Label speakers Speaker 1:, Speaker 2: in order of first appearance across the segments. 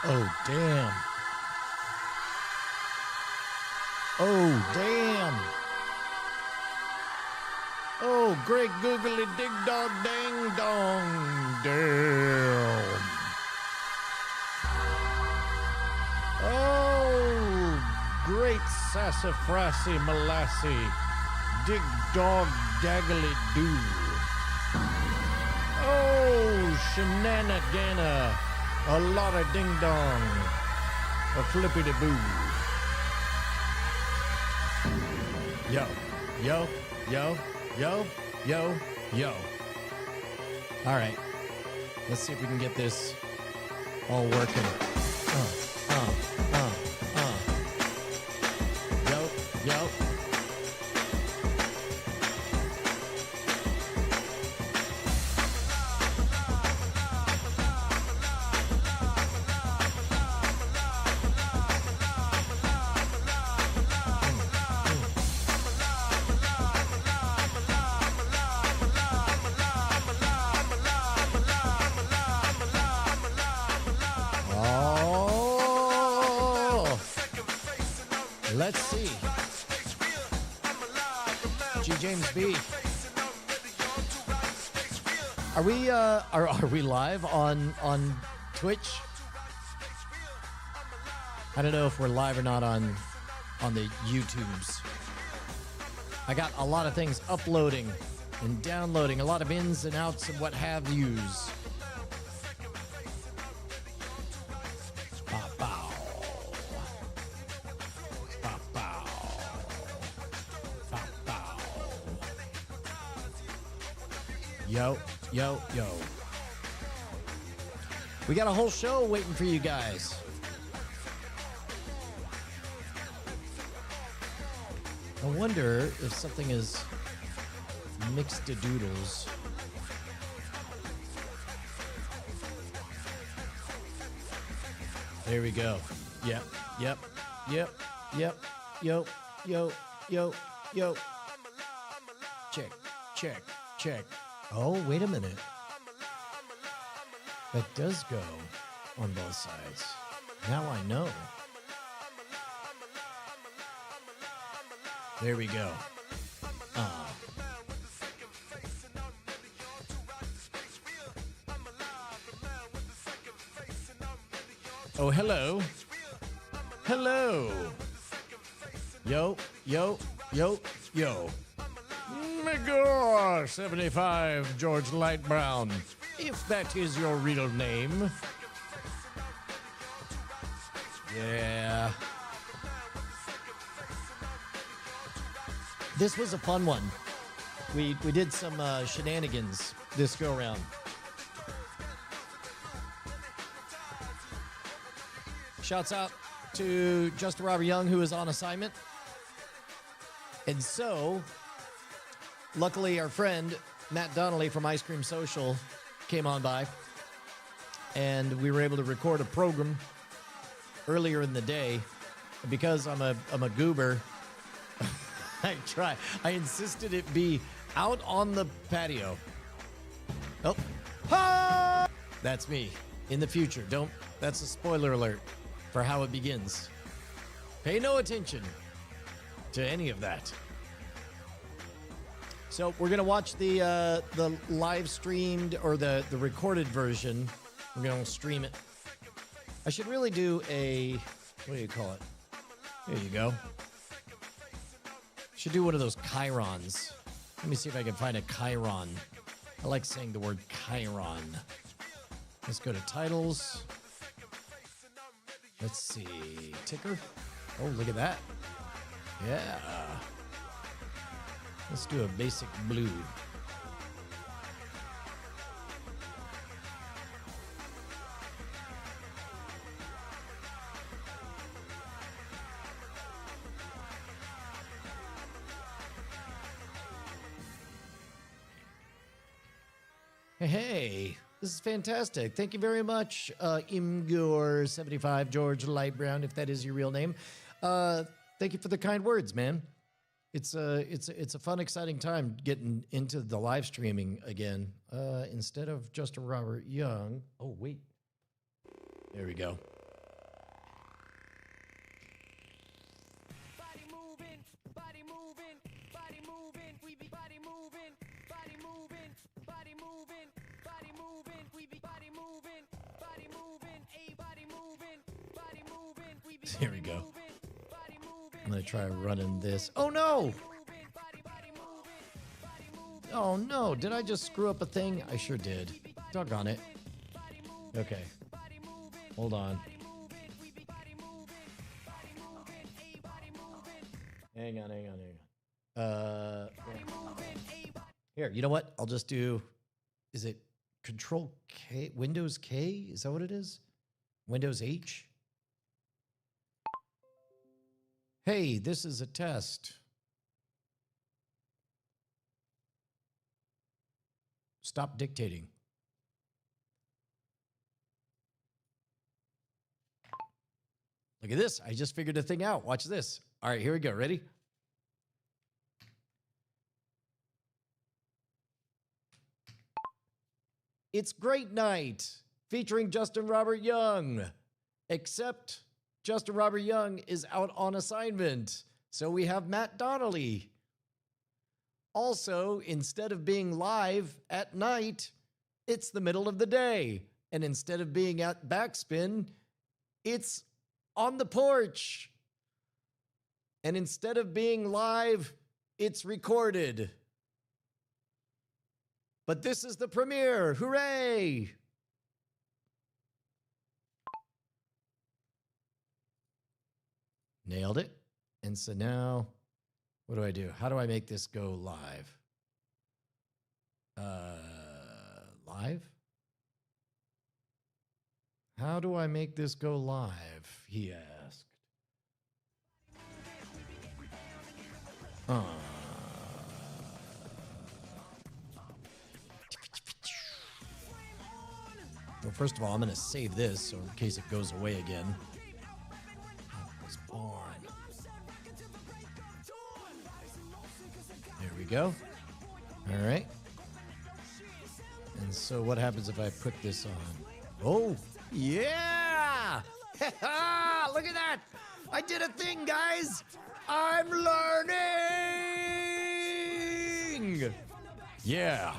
Speaker 1: Oh, damn. Oh, damn. Oh, great googly dig dog dang dong. Damn. Oh, great sassafrasy molassy. Dig dog daggly doo. Oh, shenanigana. A lot of ding dong. A flippity boo. Yo, yo, yo, yo, yo, yo. All right. Let's see if we can get this all working. Yo, yo. Let's see. G. James B. Are we live on Twitch? I don't know if we're live or not on the YouTubes. I got a lot of things uploading and downloading, a lot of ins and outs and what have yous. Yo, yo, yo. We got a whole show waiting for you guys. I wonder if something is mixed to doodles. There we go. Yep, yep, yep, yep, yo, yo, yo, yo. Check, check, check. Oh, wait a minute. That does go on both sides. Now I know. There we go. Oh, hello. Hello. Yo, yo, yo, yo. Megor 75 George Light Brown, if that is your real name. Yeah. This was a fun one. We did some shenanigans this go around. Shouts out to Justin Robert Young, who is on assignment. And so, luckily, our friend Matt Donnelly from Ice Cream Social came on by, and we were able to record a program earlier in the day. And because I'm a goober, I insisted it be out on the patio. Oh, ha! That's me in the future. That's a spoiler alert for how it begins. Pay no attention to any of that. So we're gonna watch the live streamed or the recorded version. We're gonna stream it. I should really do a, what do you call it? There you go. Should do one of those chyrons. Let me see if I can find a chyron. I like saying the word chyron. Let's go to titles. Let's see, ticker. Oh, look at that. Yeah. Let's do a basic blue. Hey, this is fantastic. Thank you very much, Imgur75 George Light Brown, if that is your real name. Thank you for the kind words, man. It's a fun, exciting time getting into the live streaming again. Instead of Justin Robert Young. Oh, wait. There we go. Here we go. I'm going to try running this. Oh, no! Oh, no. Did I just screw up a thing? I sure did. Doggone it. Okay. Hold on. Hang on. Here, you know what? I'll just do, is it Control K? Windows K? Is that what it is? Windows H? Hey, this is a test. Stop dictating. Look at this. I just figured a thing out. Watch this. All right, here we go. Ready? It's Great Night, featuring Justin Robert Young. Except Justin Robert Young is out on assignment, so we have Matt Donnelly. Also, instead of being live at night, it's the middle of the day. And instead of being at Backspin, it's on the porch. And instead of being live, it's recorded. But this is the premiere. Hooray! Nailed it. And so now, what do I do? How do I make this go live? Live? How do I make this go live? He asked. Well, first of all, I'm going to save this so in case it goes away again. I was born. There we go. All right. And so what happens if I put this on? Oh, yeah! Look at that! I did a thing, guys! I'm learning! Yeah.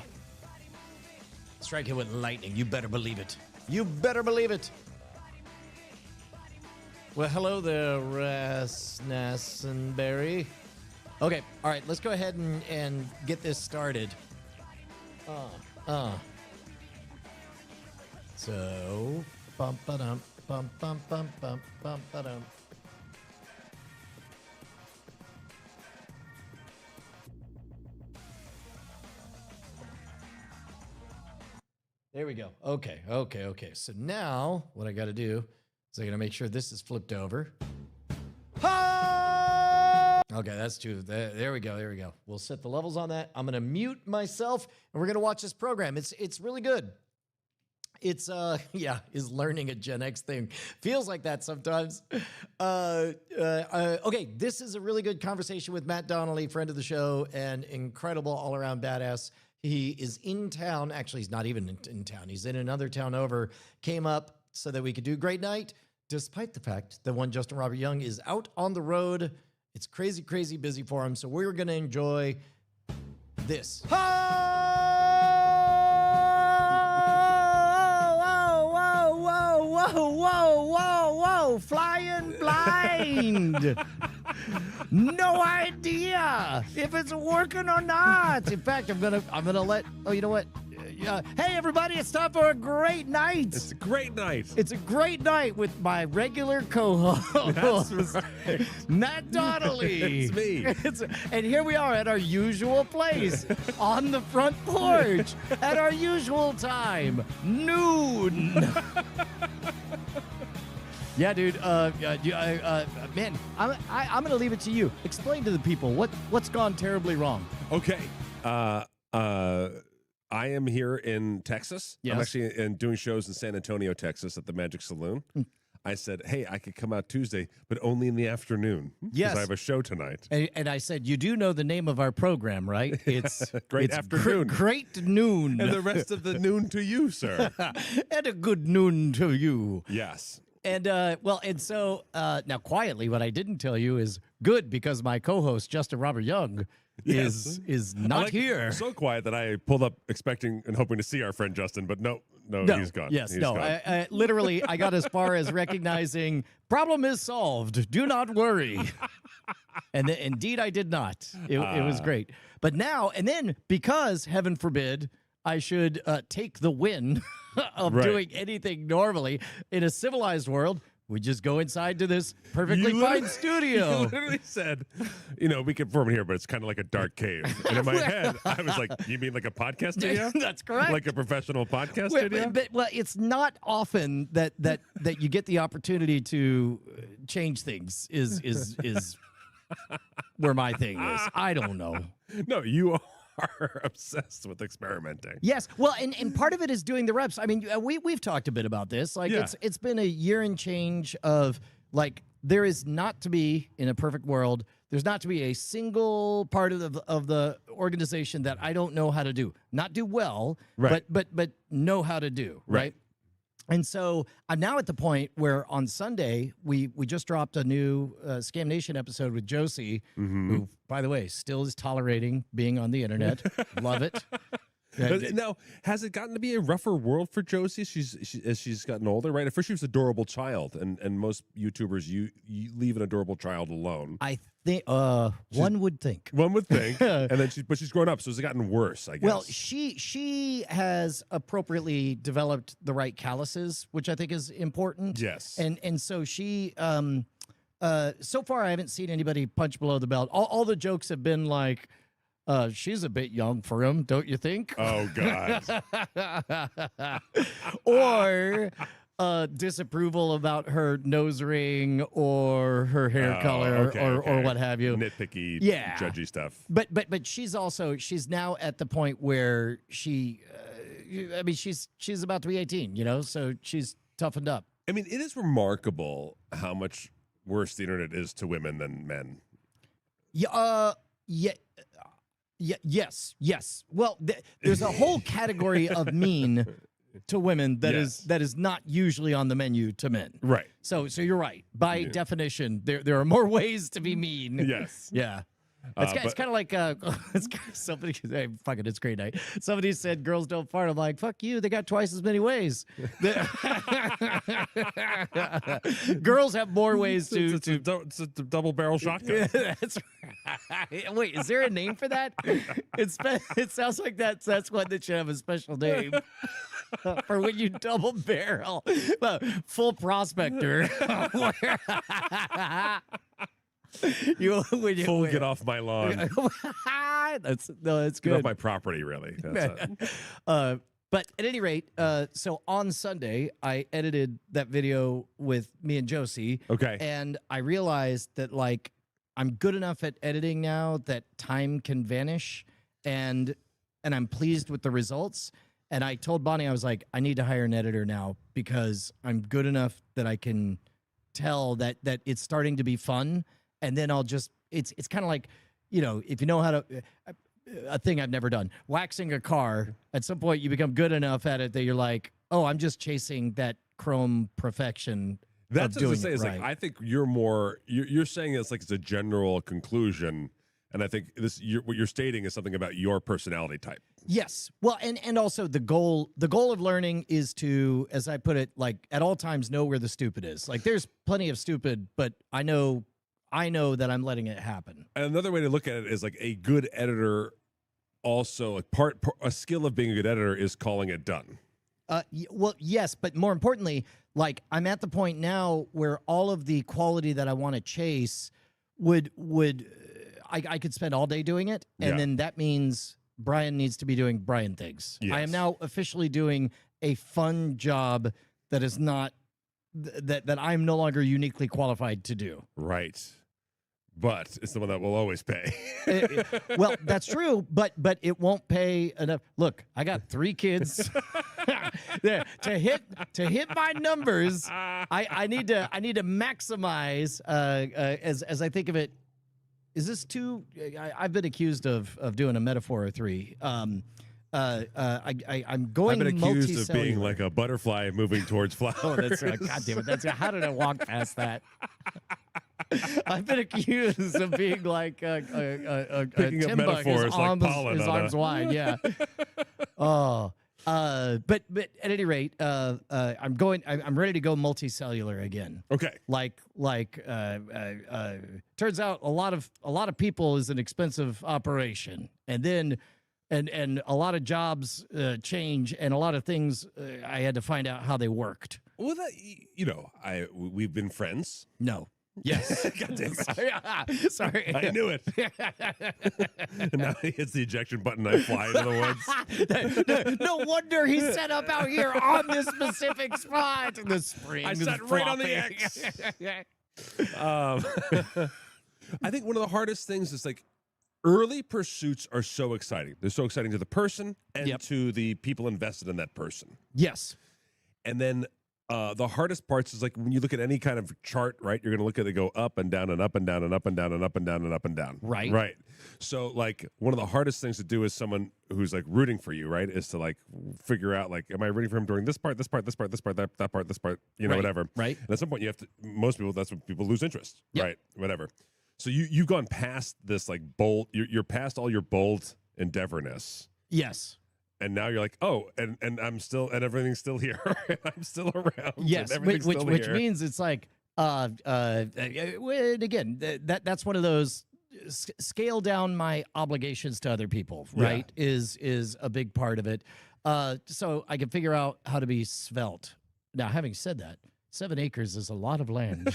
Speaker 1: Strike it with lightning. You better believe it. You better believe it. Well, hello there, Rasnassenberry. Okay, all right, let's go ahead and get this started. So, bum-ba-dum, bum-bum-bum-bum-bum-ba-dum. There we go. Okay. So now what I got to do is I got to make sure this is flipped over. Okay, that's two. There we go. We'll set the levels on that. I'm going to mute myself, and we're going to watch this program. It's really good. It's, is learning a Gen X thing. Feels like that sometimes. Okay, this is a really good conversation with Matt Donnelly, friend of the show, and incredible all-around badass. He is in town. Actually, he's not even in town. He's in another town over. Came up so that we could do Great Night, despite the fact that one Justin Robert Young is out on the road. It's crazy, crazy busy for him. So we're going to enjoy this. Whoa, flying blind. No idea if it's working or not. In fact, I'm gonna let. Oh, you know what? Hey, everybody! It's time for a great night.
Speaker 2: It's a great night.
Speaker 1: It's a great night with my regular co-host, Matt Donnelly.
Speaker 2: It's me.
Speaker 1: And here we are at our usual place, on the front porch, at our usual time, noon. Yeah, dude. Man, I'm gonna leave it to you. Explain to the people what's gone terribly wrong.
Speaker 2: Okay. I am here in Texas.
Speaker 1: Yes.
Speaker 2: I'm actually doing shows in San Antonio, Texas, at the Magic Saloon. I said, hey, I could come out Tuesday, but only in the afternoon.
Speaker 1: Yes.
Speaker 2: Because I have a show tonight.
Speaker 1: And I said, you do know the name of our program, right? It's
Speaker 2: Great Afternoon.
Speaker 1: Great Noon.
Speaker 2: And the rest of the noon to you, sir.
Speaker 1: And a good noon to you.
Speaker 2: Yes.
Speaker 1: And, so now quietly, what I didn't tell you is good because my co-host, Justin Robert Young, is not here.
Speaker 2: So quiet that I pulled up expecting and hoping to see our friend Justin, but no, he's gone.
Speaker 1: Yes,
Speaker 2: he's
Speaker 1: no.
Speaker 2: gone.
Speaker 1: I literally, I got as far as recognizing problem is solved. Do not worry. And indeed, I did not. It was great. But now, and then, because heaven forbid, I should take the win of doing anything normally in a civilized world. We just go inside to this perfectly fine studio.
Speaker 2: You literally said, we can form it here, but it's kind of like a dark cave. And in my head, I was like, you mean like a podcast studio?
Speaker 1: That's correct.
Speaker 2: Like a professional podcast studio?
Speaker 1: Well, it's not often that you get the opportunity to change things is where my thing is. I don't know.
Speaker 2: No, you are obsessed with experimenting.
Speaker 1: Yes. Well, and part of it is doing the reps. I mean, we've talked a bit about this. Like it's been a year and change of like there is not to be in a perfect world. There's not to be a single part of the organization that I don't know how to do. Not do well, but know how to do. Right. And so I'm now at the point where on Sunday we just dropped a new Scam Nation episode with Josie, who, by the way, still is tolerating being on the internet. Love it.
Speaker 2: Now, has it gotten to be a rougher world for Josie? As she's gotten older, right? At first, she was an adorable child, and most YouTubers you leave an adorable child alone.
Speaker 1: I think one would think.
Speaker 2: One would think, and then she's grown up, so has it gotten worse? I guess.
Speaker 1: Well, she has appropriately developed the right calluses, which I think is important.
Speaker 2: Yes,
Speaker 1: and so she so far I haven't seen anybody punch below the belt. All the jokes have been like, she's a bit young for him, don't you think?
Speaker 2: Oh, God.
Speaker 1: Or disapproval about her nose ring or her hair color or what have you.
Speaker 2: Nitpicky, judgy stuff.
Speaker 1: But she's now at the point where she's about to be 18, so she's toughened up.
Speaker 2: I mean, it is remarkable how much worse the internet is to women than men. Yes. Well, there's a whole category of mean to women that is not usually on the menu to men. Right. So you're right. By definition, there are more ways to be mean. Yes. Yeah. It's kind of like somebody. Hey, fuck it, it's great night. Somebody said girls don't fart. I'm like, fuck you. They got twice as many ways. Girls have more ways to. It's a double barrel shotgun.
Speaker 1: That's right. Wait, is there a name for that? It sounds like that's one that should have a special name. For when you double barrel, full prospector.
Speaker 2: Full get off my lawn.
Speaker 1: That's good.
Speaker 2: Get off my property, really.
Speaker 1: But at any rate, so on Sunday, I edited that video with me and Josie. Okay. And I realized that, like, I'm good enough at editing now that time can vanish, and I'm pleased with the results. And I told Bonnie, I was like, I need to hire an editor now because I'm good enough that I can tell that it's starting to be fun. And then I'll just, it's kind of like, if you know how to, a thing I've never done, waxing a car, at some point you become good enough at it that you're like, oh, I'm just chasing that chrome perfection.
Speaker 2: That's what I was going to say. Like, I think you're saying it's like it's a general conclusion. And I think what you're stating is something about your personality type.
Speaker 1: Yes. Well, and also the goal of learning is to, as I put it, like at all times know where the stupid is. Like there's plenty of stupid, but I know that I'm letting it happen.
Speaker 2: And another way to look at it is like a good editor also a skill of being a good editor is calling it done.
Speaker 1: Well, yes, but more importantly, like I'm at the point now where all of the quality that I want to chase I could spend all day doing it, and then that means Brian needs to be doing Brian things. Yes. I am now officially doing a fun job that is not that I'm no longer uniquely qualified to do.
Speaker 2: Right. But it's the one that will always pay.
Speaker 1: Well, that's true, but it won't pay enough. Look, I got 3 kids. to hit my numbers, I need to maximize as I think of it. Is this too? I've been accused of doing a metaphor or 3. I'm going.
Speaker 2: I've been accused of being like a butterfly moving towards flowers.
Speaker 1: Oh, that's right. God damn it! How did I walk past that?
Speaker 2: I've been accused of being like a
Speaker 3: Picking up
Speaker 2: Tim Bug,
Speaker 3: metaphors like pollen
Speaker 2: his
Speaker 3: on
Speaker 2: arms wide. Yeah. Oh. But at any rate, I'm ready to go multicellular again.
Speaker 3: Okay.
Speaker 2: Turns out a lot of people is an expensive operation, and then and a lot of jobs change, and a lot of things I had to find out how they worked.
Speaker 3: Well, we've been friends.
Speaker 2: No. Yes.
Speaker 3: God damn
Speaker 2: it. Sorry.
Speaker 3: I knew it. And now he hits the ejection button. I fly into the woods.
Speaker 2: No wonder he's set up out here on this specific spot. The spring.
Speaker 3: I sat right on the X. I think one of the hardest things is like early pursuits are so exciting. They're so exciting to the person and to the people invested in that person.
Speaker 2: Yes.
Speaker 3: And then the hardest parts is like when you look at any kind of chart, right? You're going to look at it go up and down and up and down and up and down and up and down and up and down.
Speaker 2: Right.
Speaker 3: Right. So like one of the hardest things to do is someone who's like rooting for you, right? Is to like figure out like, am I rooting for him during this part, that part, this part, you know, whatever.
Speaker 2: Right.
Speaker 3: And at some point you have to, most people, that's when people lose interest.
Speaker 2: Yep.
Speaker 3: Right. Whatever. So you've gone past this like bold, you're past all your bold endeavorness.
Speaker 2: Yes.
Speaker 3: And now you're like, oh, and I'm still, and everything's still here. I'm still around.
Speaker 2: Yes, which means it's like, and again, that's one of those scale down my obligations to other people. Right, is a big part of it. So I can figure out how to be svelte. Now, having said that, 7 acres is a lot of land.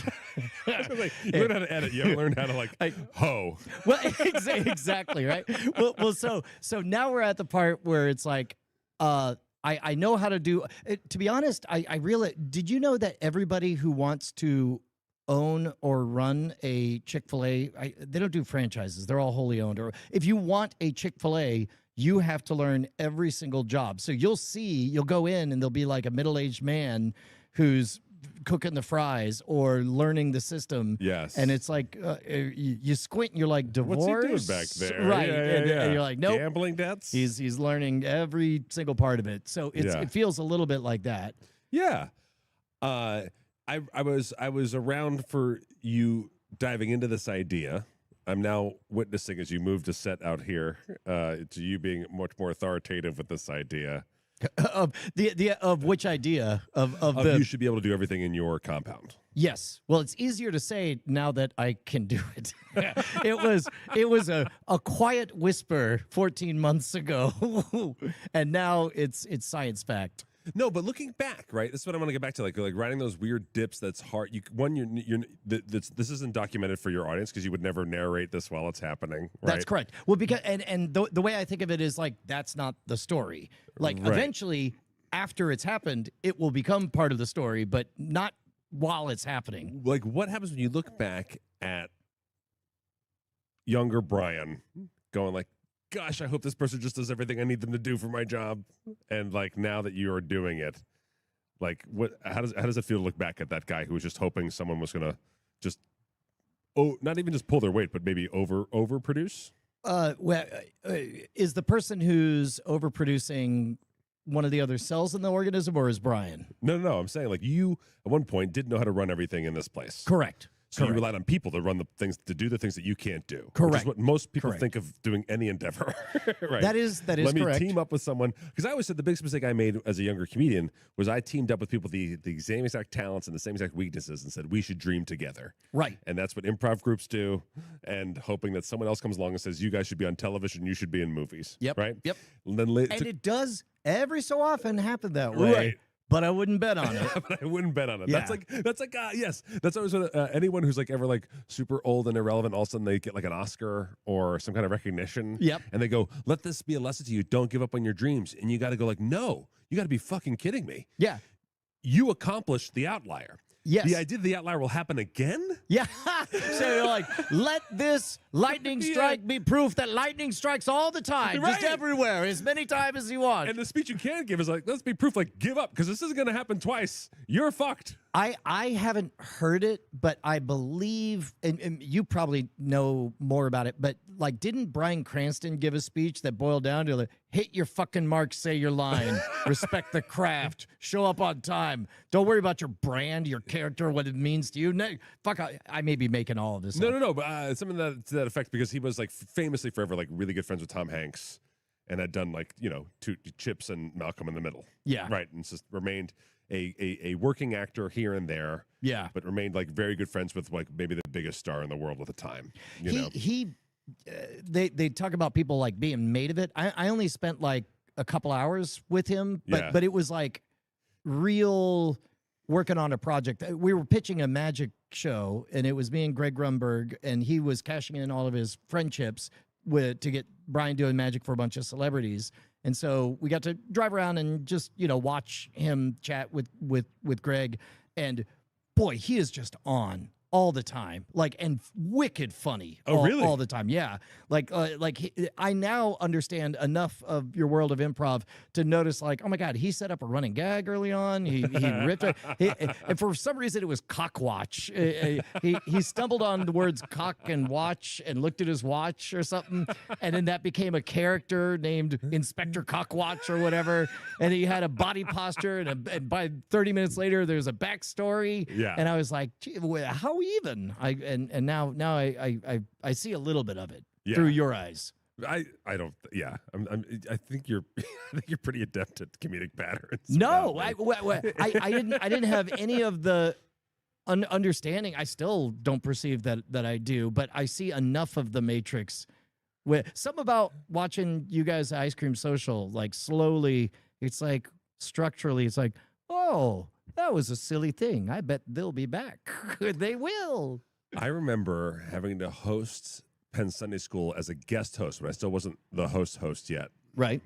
Speaker 3: Like, you learn how to edit. You haven't learned how to like hoe.
Speaker 2: Well, exactly, right? Well, so now we're at the part where it's like, I know how to do. To be honest, I really did. You know that everybody who wants to own or run a Chick-fil-A, they don't do franchises. They're all wholly owned. Or if you want a Chick-fil-A, you have to learn every single job. So you'll go in and there'll be like a middle-aged man who's cooking the fries or learning the system.
Speaker 3: Yes.
Speaker 2: And it's like, you squint and you're like, divorce?
Speaker 3: What's he doing back there?
Speaker 2: Right.
Speaker 3: Yeah,
Speaker 2: and you're like, nope.
Speaker 3: Gambling debts?
Speaker 2: He's learning every single part of it. So it feels a little bit like that.
Speaker 3: Yeah. I was around for you diving into this idea. I'm now witnessing as you move to set out here, to you being much more authoritative with this idea.
Speaker 2: Of which idea of
Speaker 3: you should be able to do everything in your compound.
Speaker 2: Yes. Well, it's easier to say now that I can do it. It was a quiet whisper 14 months ago, and now it's science fact.
Speaker 3: No, but looking back, right? This is what I want to get back to, like riding those weird dips. That's hard. This isn't documented for your audience because you would never narrate this while it's happening. Right?
Speaker 2: That's correct. Well, because and the way I think of it is like that's not the story. Like eventually, after it's happened, it will become part of the story, but not while it's happening.
Speaker 3: Like what happens when you look back at younger Brian, going like, gosh, I hope this person just does everything I need them to do for my job. And like now that you are doing it, like how does it feel to look back at that guy who was just hoping someone was gonna just not even just pull their weight, but maybe overproduce?
Speaker 2: Is the person who's overproducing one of the other cells in the organism, or is Brian?
Speaker 3: No. I'm saying like you at one point didn't know how to run everything in this place.
Speaker 2: Correct.
Speaker 3: So you relied on people to run the things, to do the things that you can't do.
Speaker 2: Correct.
Speaker 3: Which is what most people think of doing any endeavor. Right.
Speaker 2: That is
Speaker 3: Let
Speaker 2: correct.
Speaker 3: me team up with someone. Because I always said the biggest mistake I made as a younger comedian was I teamed up with people with the same exact talents and the same exact weaknesses and said, we should dream together.
Speaker 2: Right.
Speaker 3: And that's what improv groups do. And hoping that someone else comes along and says, you guys should be on television, you should be in movies.
Speaker 2: Yep.
Speaker 3: Right?
Speaker 2: Yep.
Speaker 3: And then
Speaker 2: it does every so often happen that way.
Speaker 3: Right.
Speaker 2: But I wouldn't bet on it.
Speaker 3: But I wouldn't bet on it.
Speaker 2: Yeah.
Speaker 3: That's like yes. That's always what anyone who's like ever like super old and irrelevant, all of a sudden they get like an Oscar or some kind of recognition.
Speaker 2: Yep.
Speaker 3: And they go, let this be a lesson to you. Don't give up on your dreams. And you got to go like, no, you got to be fucking kidding me.
Speaker 2: Yeah.
Speaker 3: You accomplished the outlier.
Speaker 2: Yes.
Speaker 3: The idea that the outlier will happen again?
Speaker 2: Yeah. So you're like, let this lightning strike be proof that lightning strikes all the time, just everywhere, as many times as you want.
Speaker 3: And the speech you can give is like, let's be proof, like, give up, because this isn't going to happen twice. You're fucked.
Speaker 2: I haven't heard it, but I believe, and you probably know more about it, but like, didn't Bryan Cranston give a speech that boiled down to like, hit your fucking mark, say your line, respect the craft, show up on time, don't worry about your brand, your character, what it means to you. No, fuck, I may be making all of this up.
Speaker 3: No, but something to that effect, because he was like famously forever like really good friends with Tom Hanks, and had done like, you know, two Chips and Malcolm in the Middle.
Speaker 2: Yeah.
Speaker 3: Right, and just remained a working actor here and there.
Speaker 2: Yeah.
Speaker 3: But remained like very good friends with like maybe the biggest star in the world at the time. You know?
Speaker 2: They talk about people like being made of it. I only spent like a couple hours with him, but it was like real working on a project. We were pitching a magic show, and it was me and Greg Grunberg, and he was cashing in all of his friendships to get Brian doing magic for a bunch of celebrities. And so we got to drive around and just, you know, watch him chat with Greg. And boy, he is just on all the time, like, and wicked funny.
Speaker 3: Really?
Speaker 2: All the time. Yeah. I now understand enough of your world of improv to notice, like, oh my God, he set up a running gag early on. He ripped it. And for some reason it was cockwatch. He stumbled on the words cock and watch and looked at his watch or something. And then that became a character named Inspector Cockwatch or whatever. And he had a body posture, and by 30 minutes later, there's a backstory.
Speaker 3: Yeah.
Speaker 2: And I was like, gee, how even? Now I see a little bit of it through your eyes.
Speaker 3: I don't. Yeah, I think you're pretty adept at comedic patterns.
Speaker 2: No, I didn't have any of the understanding. I still don't perceive that I do, but I see enough of the Matrix. Something about watching you guys Ice Cream Social, like slowly, it's like structurally, it's like, oh, that was a silly thing. I bet they'll be back. They will.
Speaker 3: I remember having to host Penn Sunday School as a guest host when I still wasn't the host yet.
Speaker 2: Right.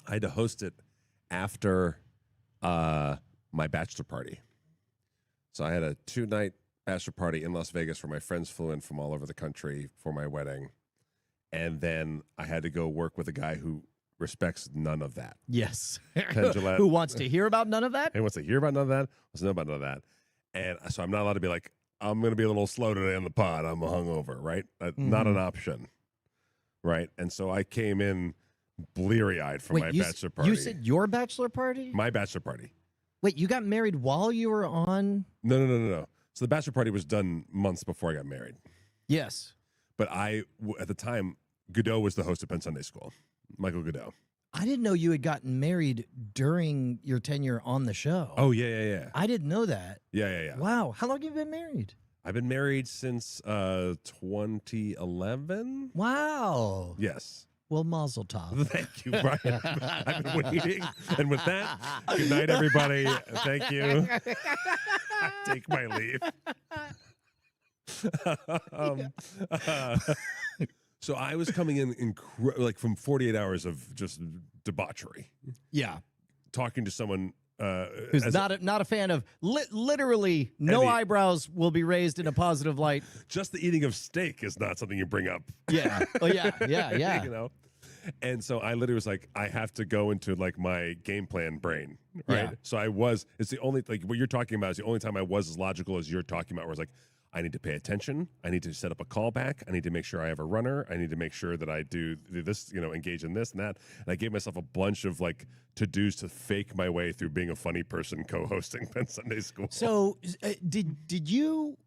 Speaker 3: I had to host it after my bachelor party. So I had a 2-night bachelor party in Las Vegas where my friends flew in from all over the country for my wedding. And then I had to go work with a guy who respects none of that.
Speaker 2: Yes.
Speaker 3: Gillette.
Speaker 2: Who wants to hear about none of that?
Speaker 3: He wants to hear about none of that, wants to know about none of that. And so I'm not allowed to be like, I'm going to be a little slow today on the pod. I'm hungover, right? Not an option, right? And so I came in bleary-eyed for my bachelor party.
Speaker 2: You said your bachelor party?
Speaker 3: My bachelor party.
Speaker 2: Wait, you got married while you were on?
Speaker 3: No. So the bachelor party was done months before I got married.
Speaker 2: Yes.
Speaker 3: But at the time, Godot was the host of Penn Sunday School. Michael Godot.
Speaker 2: I didn't know you had gotten married during your tenure on the show.
Speaker 3: Oh, yeah.
Speaker 2: I didn't know that.
Speaker 3: Yeah.
Speaker 2: Wow. How long have you been married?
Speaker 3: I've been married since 2011.
Speaker 2: Wow.
Speaker 3: Yes.
Speaker 2: Well, mazel tov.
Speaker 3: Thank you, Brian. I've been waiting. And with that, good night, everybody. Thank you. Take my leave. So I was coming in like from 48 hours of just debauchery.
Speaker 2: Yeah.
Speaker 3: Talking to someone
Speaker 2: who's not a fan of literally no eyebrows will be raised in a positive light.
Speaker 3: Just the eating of steak is not something you bring up.
Speaker 2: Yeah. Oh yeah.
Speaker 3: You know. And so I literally was like, I have to go into like my game plan brain, right?
Speaker 2: Yeah.
Speaker 3: So it's the only, like what you're talking about is the only time I was as logical as you're talking about, where it's like, I need to pay attention. I need to set up a callback. I need to make sure I have a runner. I need to make sure that I do this, engage in this and that. And I gave myself a bunch of like to-dos to fake my way through being a funny person co-hosting Penn Sunday School.
Speaker 2: So did you?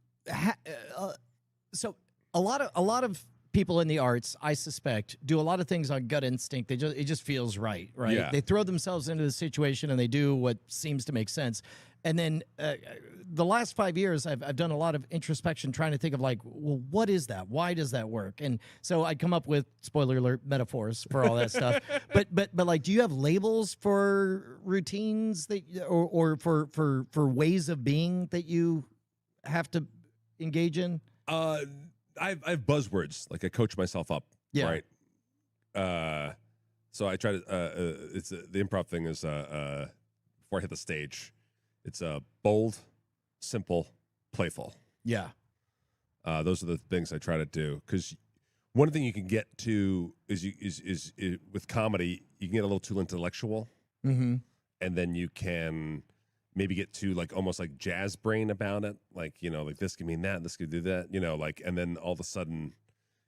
Speaker 2: So a lot of people in the arts, I suspect, do a lot of things on gut instinct. It just feels right?
Speaker 3: Yeah.
Speaker 2: They throw themselves into the situation and they do what seems to make sense. And then the last 5 years, I've done a lot of introspection, trying to think of like, well, what is that? Why does that work? And so I come up with, spoiler alert, metaphors for all that stuff. But like, do you have labels for routines that, or for ways of being that you have to engage in?
Speaker 3: I have buzzwords. Like I coach myself up.
Speaker 2: Yeah.
Speaker 3: Right. So I try to. It's the improv thing is before I hit the stage. It's bold, simple, playful.
Speaker 2: Yeah.
Speaker 3: Those are the things I try to do, because one thing you can get to is with comedy, you can get a little too intellectual,
Speaker 2: Mm-hmm.
Speaker 3: and then you can maybe get too like almost like jazz brain about it, like like this could mean that, this could do that, like, and then all of a sudden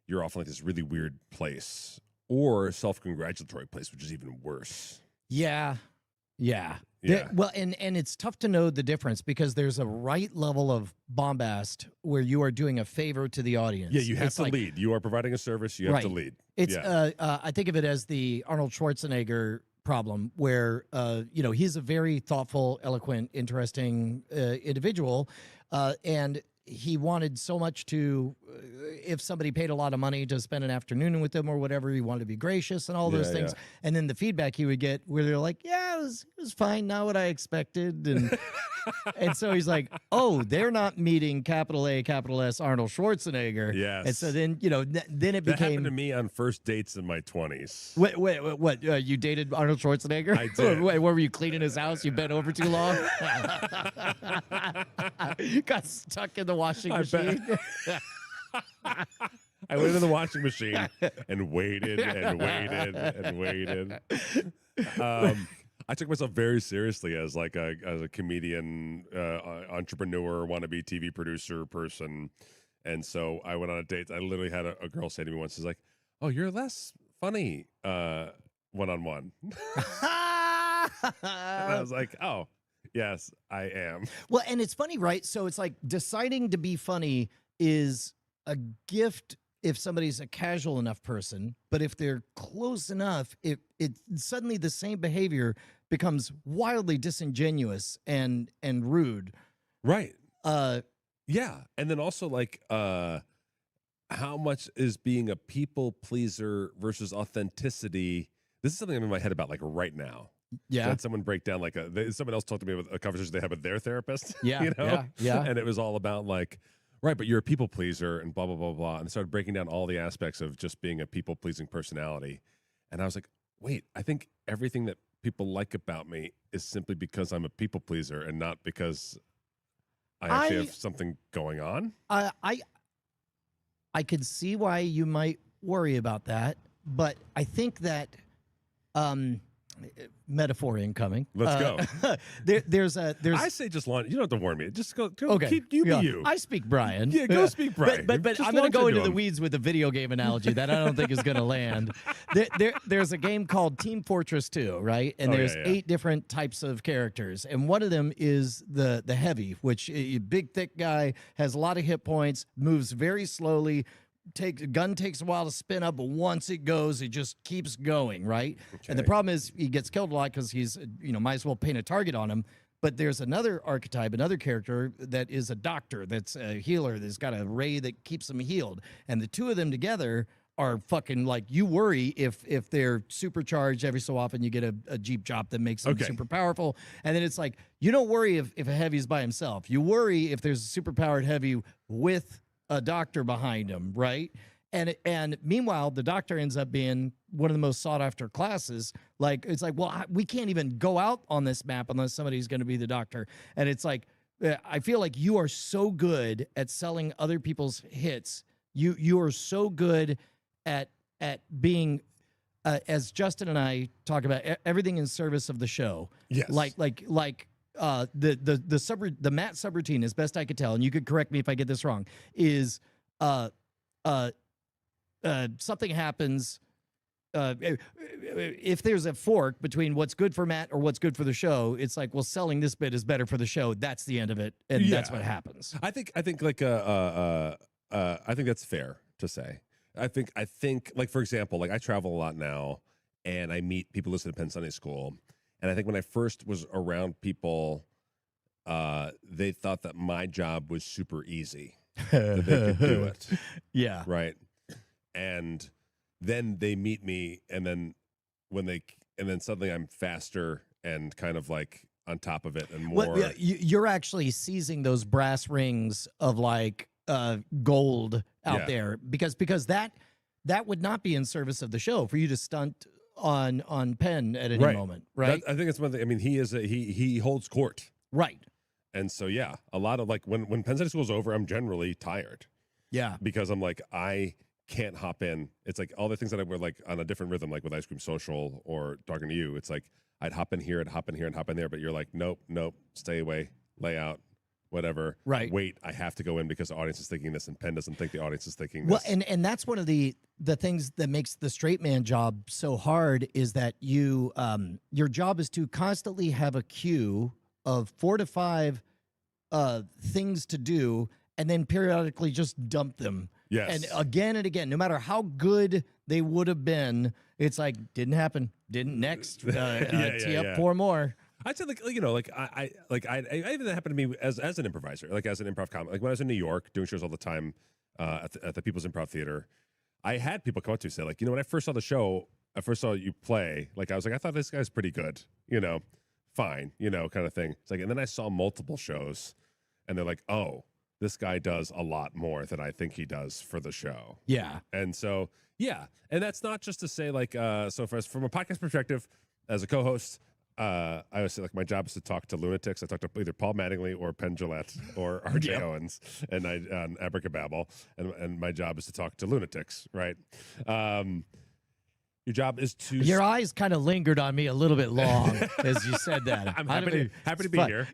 Speaker 3: you're off in like this really weird place or self-congratulatory place, which is even worse.
Speaker 2: Yeah.
Speaker 3: Yeah.
Speaker 2: Well, and it's tough to know the difference because there's a right level of bombast where you are doing a favor to the audience.
Speaker 3: Yeah, you have to lead. You are providing a service. You have to lead.
Speaker 2: It's I think of it as the Arnold Schwarzenegger problem, where he's a very thoughtful, eloquent, interesting individual, and he wanted so much to, if somebody paid a lot of money to spend an afternoon with him or whatever, he wanted to be gracious and all those things.
Speaker 3: Yeah.
Speaker 2: And then the feedback he would get where they're like, yeah, it was fine, not what I expected. And and so he's like, oh, they're not meeting capital A, capital S Arnold Schwarzenegger.
Speaker 3: Yes.
Speaker 2: And so then, then it
Speaker 3: That
Speaker 2: became.
Speaker 3: happened to me on first dates in my 20s.
Speaker 2: Wait, what? You dated Arnold Schwarzenegger?
Speaker 3: I did.
Speaker 2: Wait, where were you cleaning his house? You bent over too long? Got stuck in the washing machine?
Speaker 3: I went in the washing machine and waited and waited and waited. I took myself very seriously as like as a comedian, entrepreneur, wannabe TV producer person. And so I went on a date. I literally had a girl say to me once, she's like, oh, you're less funny one-on-one. And I was like, oh, yes, I am.
Speaker 2: Well, and it's funny, right? So it's like deciding to be funny is a gift if somebody's a casual enough person, but if they're close enough, it suddenly the same behavior becomes wildly disingenuous and rude.
Speaker 3: Right. Yeah. And then also like how much is being a people pleaser versus authenticity? This is something I'm in my head about like right now.
Speaker 2: Yeah.
Speaker 3: So I had someone break down like someone else talked to me about a conversation they had with their therapist.
Speaker 2: Yeah. Yeah.
Speaker 3: And it was all about like, right, but you're a people pleaser and blah, blah, blah, blah. And started breaking down all the aspects of just being a people pleasing personality. And I was like, wait, I think everything that people like about me is simply because I'm a people pleaser and not because I actually have something going on.
Speaker 2: I could see why you might worry about that, but I think that metaphor incoming.
Speaker 3: Let's go.
Speaker 2: There's
Speaker 3: I say just launch. You don't have to warn me. Just go.
Speaker 2: Okay.
Speaker 3: Keep you be you.
Speaker 2: I speak Brian.
Speaker 3: Yeah, go speak Brian.
Speaker 2: But
Speaker 3: Just
Speaker 2: I'm going to go into the
Speaker 3: him.
Speaker 2: weeds with a video game analogy that I don't think is going to land. There's a game called Team Fortress 2, right? And there's 8 different types of characters, and one of them is the heavy, which a big thick guy has a lot of hit points, moves very slowly. Gun takes a while to spin up, but once it goes, it just keeps going, right? Okay. And the problem is he gets killed a lot because he's, might as well paint a target on him. But there's another archetype, another character that is a doctor, that's a healer, that's got a ray that keeps him healed. And the two of them together are fucking like, you worry if they're supercharged. Every so often you get a Jeep Chop that makes them super powerful. And then it's like, you don't worry if a heavy's by himself. You worry if there's a superpowered heavy with a doctor behind him, right? And meanwhile, the doctor ends up being one of the most sought after classes. Like, it's like, well, we can't even go out on this map unless somebody's going to be the doctor. And it's like, I feel like you are so good at selling other people's hits. You are so good at being, as Justin and I talk about, everything in service of the show.
Speaker 3: Yes.
Speaker 2: The Matt subroutine, as best I could tell, and you could correct me if I get this wrong, is something happens. If there's a fork between what's good for Matt or what's good for the show, it's like, well, selling this bit is better for the show. That's the end of it, and that's what happens.
Speaker 3: I think like I think that's fair to say. I think like, for example, like I travel a lot now, and I meet people listening to Penn Sunday School. And I think when I first was around people, they thought that my job was super easy, that they could do it.
Speaker 2: Yeah.
Speaker 3: Right. And then they meet me, and then suddenly I'm faster and kind of like on top of it and more.
Speaker 2: Well, you're actually seizing those brass rings of like gold out there because that would not be in service of the show for you to stunt on Penn at any moment, right?
Speaker 3: I think it's one thing. I mean, he holds court,
Speaker 2: right?
Speaker 3: And so a lot of like when Penn State School is over, I'm generally tired, because I'm like, I can't hop in. It's like all the things that I were like on a different rhythm, like with Ice Cream Social or talking to you. It's like I'd hop in here, I'd hop in here, and hop in there. But you're like, nope, stay away, lay out, whatever.
Speaker 2: Right.
Speaker 3: Wait, I have to go in because the audience is thinking this, and Penn doesn't think the audience is thinking
Speaker 2: Well,
Speaker 3: this.
Speaker 2: and that's one of the things that makes the straight man job so hard is that you your job is to constantly have a queue of 4 to 5 things to do, and then periodically just dump them.
Speaker 3: Yes.
Speaker 2: And again, no matter how good they would have been, it's like, didn't happen. Didn't next. Tee up 4 more.
Speaker 3: I'd say I even happened to me as an improviser, like as an improv comic. Like when I was in New York doing shows all the time at the People's Improv Theater, I had people come up to me say, like, when I first saw the show, I first saw you play, like I was like, I thought this guy's pretty good, fine, kind of thing. It's like, and then I saw multiple shows, and they're like, oh, this guy does a lot more than I think he does for the show.
Speaker 2: Yeah.
Speaker 3: And so, yeah. And that's not just to say, like, so from a podcast perspective, as a co-host, I always say, like, my job is to talk to lunatics. I talk to either Paul Mattingly or Penn Jillette or RJ Owens and Abracababble. And my job is to talk to lunatics, right? Your job is to...
Speaker 2: Your eyes kind of lingered on me a little bit long as you said that.
Speaker 3: I'm happy to be here.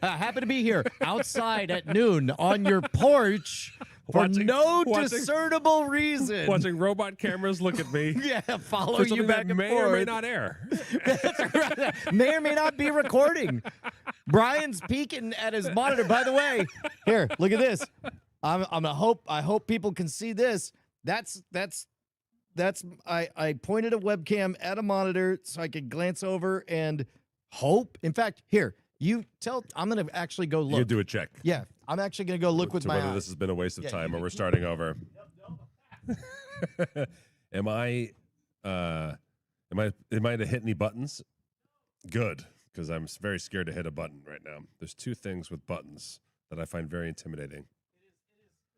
Speaker 2: Happy to be here outside at noon on your porch for no discernible reason.
Speaker 3: Watching robot cameras look at me.
Speaker 2: Yeah, follow you back and
Speaker 3: may
Speaker 2: forth.
Speaker 3: or may not air.
Speaker 2: May or may not be recording. Brian's peeking at his monitor. By the way, here, look at this. I hope people can see this. I pointed a webcam at a monitor so I could glance over and hope. In fact, here, I'm going to actually go look.
Speaker 3: You do a check.
Speaker 2: Yeah, I'm actually going to go look with my
Speaker 3: whether
Speaker 2: eyes.
Speaker 3: this has been a waste of time or we're starting over. Am I to hit any buttons? Good, because I'm very scared to hit a button right now. There's 2 things with buttons that I find very intimidating.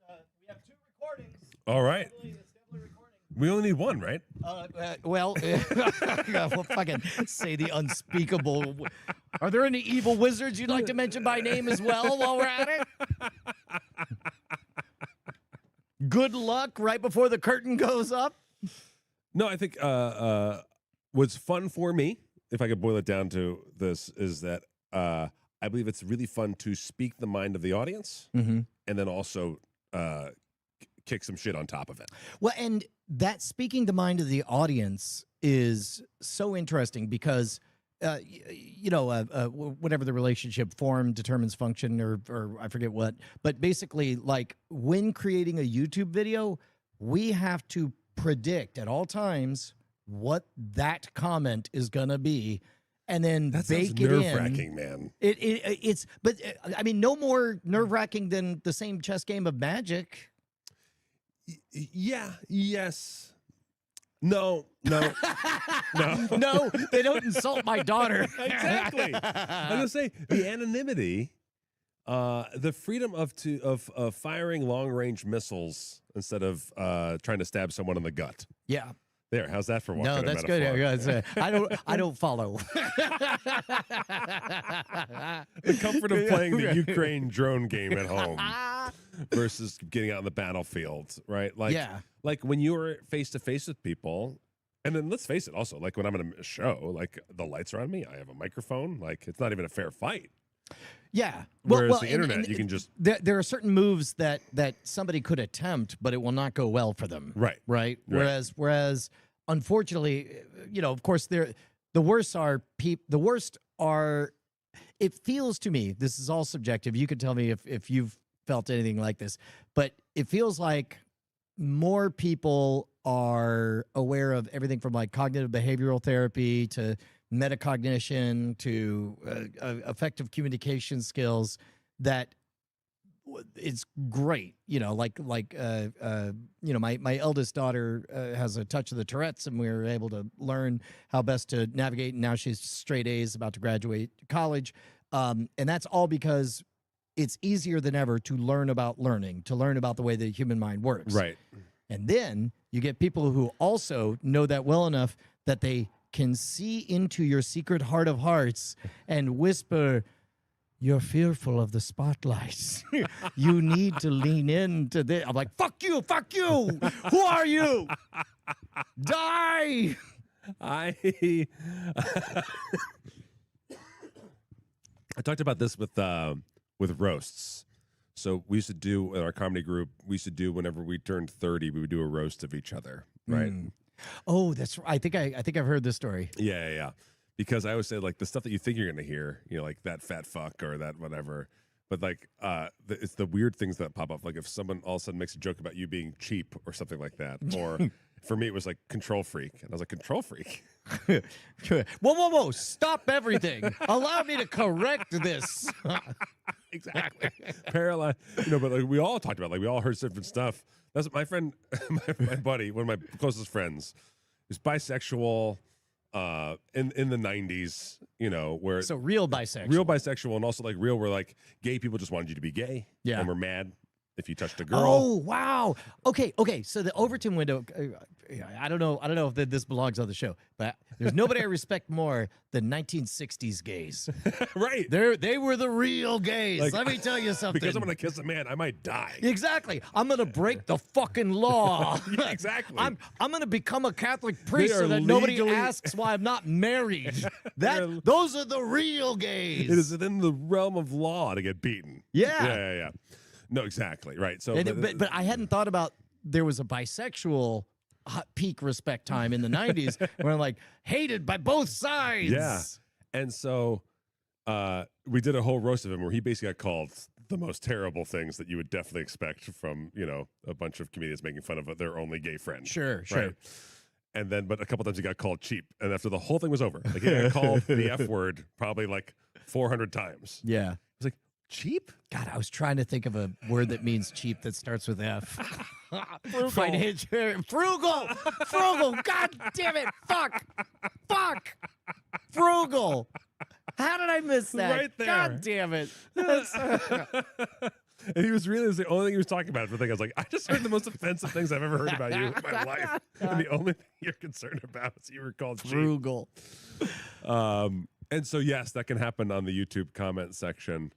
Speaker 2: We have 2 recordings.
Speaker 3: All right. We only need 1, right?
Speaker 2: We'll fucking say the unspeakable. Are there any evil wizards you'd like to mention by name as well while we're at it? Good luck right before the curtain goes up.
Speaker 3: No, I think what's fun for me, if I could boil it down to this, is that I believe it's really fun to speak the mind of the audience and then also kick some shit on top of it.
Speaker 2: Well, and that speaking the mind of the audience is so interesting because, whatever the relationship, form determines function or I forget what. But basically, like when creating a YouTube video, we have to predict at all times what that comment is going to be. And then bake it in.
Speaker 3: Nerve-wracking, man.
Speaker 2: But I mean, no more nerve-wracking than the same chess game of Magic.
Speaker 3: Yeah. Yes. No. No,
Speaker 2: they don't insult my daughter.
Speaker 3: Exactly. I'm gonna say the anonymity, the freedom of firing long-range missiles instead of trying to stab someone in the gut.
Speaker 2: Yeah.
Speaker 3: There, how's that for one?
Speaker 2: No, that's good. I don't follow.
Speaker 3: The comfort of playing the Ukraine drone game at home versus getting out on the battlefield, right? Like when you're face to face with people, and then let's face it, also like when I'm in a show, like the lights are on me, I have a microphone, like it's not even a fair fight.
Speaker 2: Yeah.
Speaker 3: Whereas the internet, you can just
Speaker 2: there are certain moves that somebody could attempt, but it will not go well for them.
Speaker 3: Right.
Speaker 2: Whereas unfortunately, of course, the worst are. It feels to me, this is all subjective. You could tell me if you've felt anything like this, but it feels like more people are aware of everything from like cognitive behavioral therapy to metacognition to effective communication skills that it's great. My eldest daughter has a touch of the Tourette's, and we were able to learn how best to navigate. And now she's straight A's, about to graduate college. And that's all because it's easier than ever to learn about learning, to learn about the way the human mind works.
Speaker 3: Right.
Speaker 2: And then you get people who also know that well enough that they can see into your secret heart of hearts and whisper, "You're fearful of the spotlights. You need to lean into this." I'm like, fuck you. Who are you? Die.
Speaker 3: I talked about this with roasts. So we used to do in our comedy group. We used to do whenever we turned 30, we would do a roast of each other, right?
Speaker 2: Oh, that's right. I think I've heard this story.
Speaker 3: Yeah. Because I always say like the stuff that you think you're gonna hear, like that fat fuck or that whatever. But like, it's the weird things that pop up. Like if someone all of a sudden makes a joke about you being cheap or something like that, or for me it was like control freak, and I was like, control freak.
Speaker 2: Whoa! Stop everything! Allow me to correct this.
Speaker 3: Exactly. Paralyzed. But like we all talked about, like we all heard different stuff. That's what my friend, my buddy, one of my closest friends, is bisexual. In the 90s, where
Speaker 2: so real bisexual,
Speaker 3: and also like real where like gay people just wanted you to be gay,
Speaker 2: yeah,
Speaker 3: and were mad if you touched a girl.
Speaker 2: Oh wow, okay. So the Overton window, I don't know if this belongs on the show, but there's nobody I respect more than 1960s gays.
Speaker 3: Right,
Speaker 2: they were the real gays. Like, let me tell you something.
Speaker 3: Because I'm gonna kiss a man, I might die.
Speaker 2: Exactly. I'm gonna break the fucking law.
Speaker 3: Yeah, exactly.
Speaker 2: I'm gonna become a Catholic priest so that nobody asks why I'm not married. Those are the real gays.
Speaker 3: It is within the realm of law to get beaten.
Speaker 2: Yeah.
Speaker 3: No, exactly. Right. So,
Speaker 2: but I hadn't thought about there was a bisexual peak respect time in the 90s where I'm like hated by both sides.
Speaker 3: Yeah. And so we did a whole roast of him where he basically got called the most terrible things that you would definitely expect from, a bunch of comedians making fun of their only gay friend.
Speaker 2: Sure.
Speaker 3: And then, but a couple times he got called cheap. And after the whole thing was over, like he got called the F word probably like 400 times.
Speaker 2: Yeah.
Speaker 3: I was like, cheap?
Speaker 2: God, I was trying to think of a word that means cheap that starts with F. Frugal. God damn it. Fuck. Frugal. How did I miss that?
Speaker 3: Right there.
Speaker 2: God damn it.
Speaker 3: And he was the only thing he was talking about. I was like, I just heard the most offensive things I've ever heard about you in my life. And the only thing you're concerned about is you were called
Speaker 2: frugal.
Speaker 3: Cheap. And so, yes, that can happen on the YouTube comment section.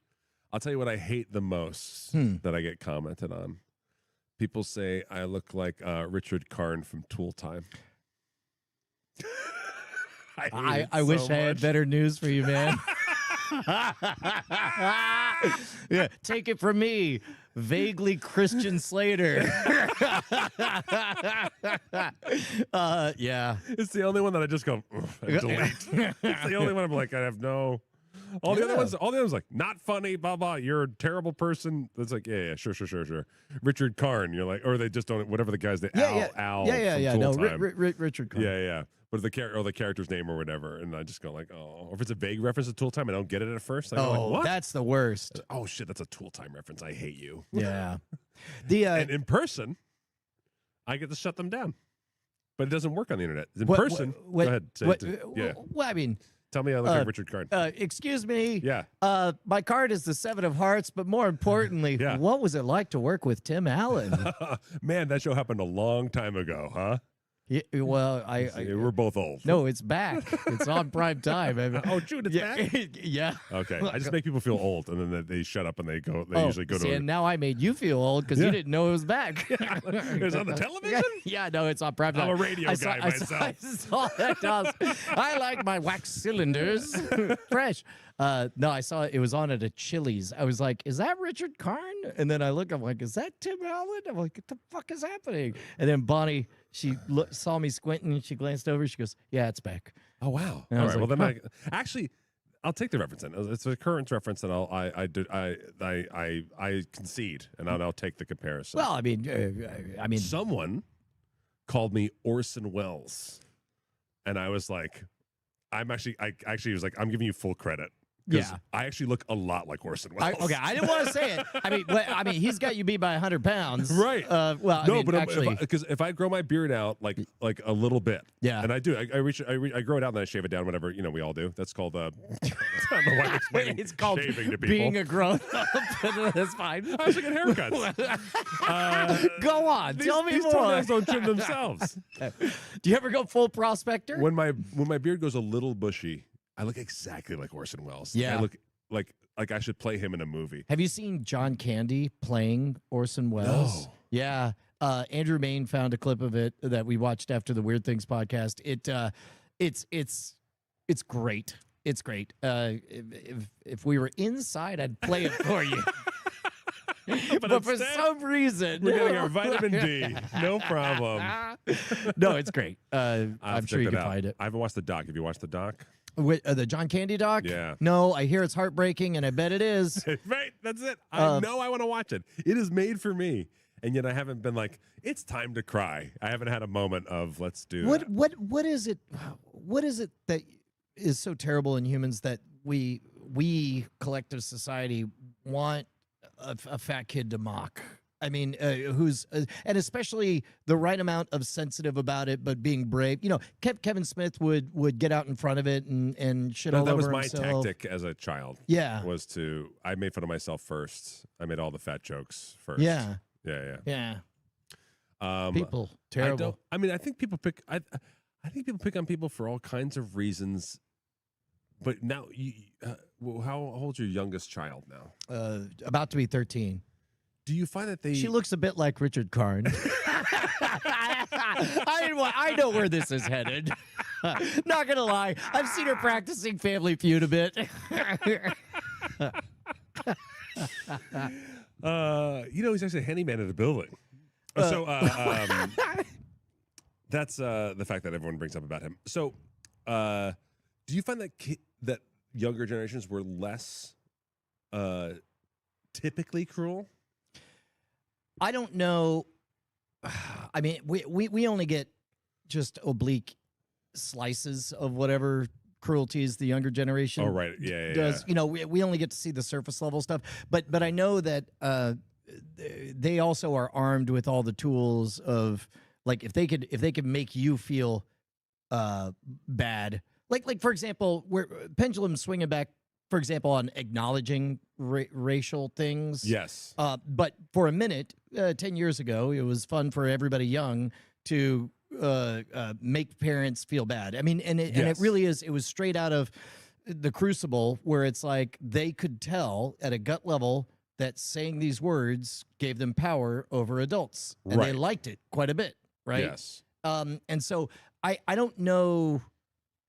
Speaker 3: I'll tell you what I hate the most that I get commented on. People say I look like Richard Karn from Tool Time.
Speaker 2: I wish I had better news for you, man. Yeah, take it from me, vaguely Christian Slater. Yeah,
Speaker 3: it's the only one that I just go delete. It's the only one I'm like, I have no. All the other ones like not funny, blah blah. You're a terrible person. It's like sure. Richard Karn, you're like, or they just don't. Whatever the guy's name, Al.
Speaker 2: Yeah. No, Richard Karn.
Speaker 3: Yeah. But the character's name or whatever, and I just go like, oh. Or if it's a vague reference to Tool Time, I don't get it at first. I go like, what?
Speaker 2: That's the worst.
Speaker 3: Oh shit, that's a Tool Time reference. I hate you.
Speaker 2: Yeah.
Speaker 3: And in person, I get to shut them down, but it doesn't work on the internet. In person, go ahead.
Speaker 2: Well, I mean.
Speaker 3: Tell me I look like Richard Karn.
Speaker 2: Excuse me.
Speaker 3: Yeah.
Speaker 2: My card is the 7 of hearts, but more importantly, what was it like to work with Tim Allen?
Speaker 3: Man, that show happened a long time ago, huh?
Speaker 2: Yeah, well,
Speaker 3: we're both old.
Speaker 2: No, it's back. It's on prime time.
Speaker 3: Oh, shoot, it's back?
Speaker 2: Yeah.
Speaker 3: Okay. I just make people feel old, and then they shut up and they usually go to.
Speaker 2: And now I made you feel old because you didn't know it was back.
Speaker 3: It was on the television?
Speaker 2: Yeah, no, it's on prime time.
Speaker 3: I'm a radio guy myself.
Speaker 2: I saw that. I like my wax cylinders fresh. No, I saw it was on at a Chili's. I was like, is that Richard Karn? And then I look, I'm like, is that Tim Allen? I'm like, what the fuck is happening? And then Bonnie, she saw me squinting. She glanced over. She goes, yeah, it's back.
Speaker 3: Oh, wow.
Speaker 2: And
Speaker 3: all right.
Speaker 2: Like,
Speaker 3: well, then actually, I'll take the reference in. It's a current reference, and I concede, and I'll take the comparison.
Speaker 2: Well, I mean,
Speaker 3: someone called me Orson Welles, and I was like, I was like, I'm giving you full credit.
Speaker 2: Yeah,
Speaker 3: I actually look a lot like Orson Welles.
Speaker 2: I didn't want to say it. I mean, he's got you beat by 100 pounds,
Speaker 3: right?
Speaker 2: Well,
Speaker 3: no, but
Speaker 2: actually,
Speaker 3: because if I grow my beard out like a little bit,
Speaker 2: yeah,
Speaker 3: and I do, I grow it out and then I shave it down. Whatever we all do. That's called I don't know why I'm explaining
Speaker 2: it's called
Speaker 3: shaving to people.
Speaker 2: Being a grown up. That's fine.
Speaker 3: I also get haircuts.
Speaker 2: Go on, tell me
Speaker 3: these
Speaker 2: more.
Speaker 3: toenails don't trim themselves.
Speaker 2: Do you ever go full prospector?
Speaker 3: When my beard goes a little bushy, I look exactly like Orson Welles.
Speaker 2: Yeah,
Speaker 3: I look like I should play him in a movie.
Speaker 2: Have you seen John Candy playing Orson Welles?
Speaker 3: No.
Speaker 2: Yeah. Andrew Main found a clip of it that we watched after the Weird Things podcast. It's great. It's great. If we were inside, I'd play it for you. but for some reason,
Speaker 3: we're getting our vitamin D. No problem.
Speaker 2: No, it's great. I'm sure you can find it.
Speaker 3: I haven't watched the doc. Have you watched the doc?
Speaker 2: The John Candy doc?
Speaker 3: Yeah.
Speaker 2: No, I hear it's heartbreaking, and I bet it is.
Speaker 3: Right, that's it. I know I want to watch it. It is made for me, and yet I haven't been like, it's time to cry. I haven't had a moment of let's do that.
Speaker 2: What is it? What is it that is so terrible in humans that we collective society want a fat kid to mock? I mean, who's and especially the right amount of sensitive about it, but being brave. You know, Kevin Smith would get out in front of it and shit all over himself.
Speaker 3: That was my tactic as a child.
Speaker 2: Yeah,
Speaker 3: I made fun of myself first. I made all the fat jokes first.
Speaker 2: Yeah. People terrible.
Speaker 3: I think people pick. I think people pick on people for all kinds of reasons. But now, how old's your youngest child now?
Speaker 2: About to be 13.
Speaker 3: Do you find that
Speaker 2: She looks a bit like Richard Karn. I know where this is headed. Not gonna lie, I've seen her practicing Family Feud a bit.
Speaker 3: He's actually a handyman at a building. That's the fact that everyone brings up about him. So, do you find that that younger generations were less typically cruel?
Speaker 2: I don't know. I mean, we only get just oblique slices of whatever cruelties the younger generation does. You know, we only get to see the surface level stuff. But I know that they also are armed with all the tools of, like, if they could make you feel bad. Like for example, where pendulum swinging back, for example, on acknowledging racial things.
Speaker 3: Yes.
Speaker 2: But for a minute, 10 years ago, it was fun for everybody young to make parents feel bad. I mean, and it really is. It was straight out of the Crucible, where it's like they could tell at a gut level that saying these words gave them power over adults, and they liked it quite a bit, right?
Speaker 3: Yes.
Speaker 2: And so I don't know.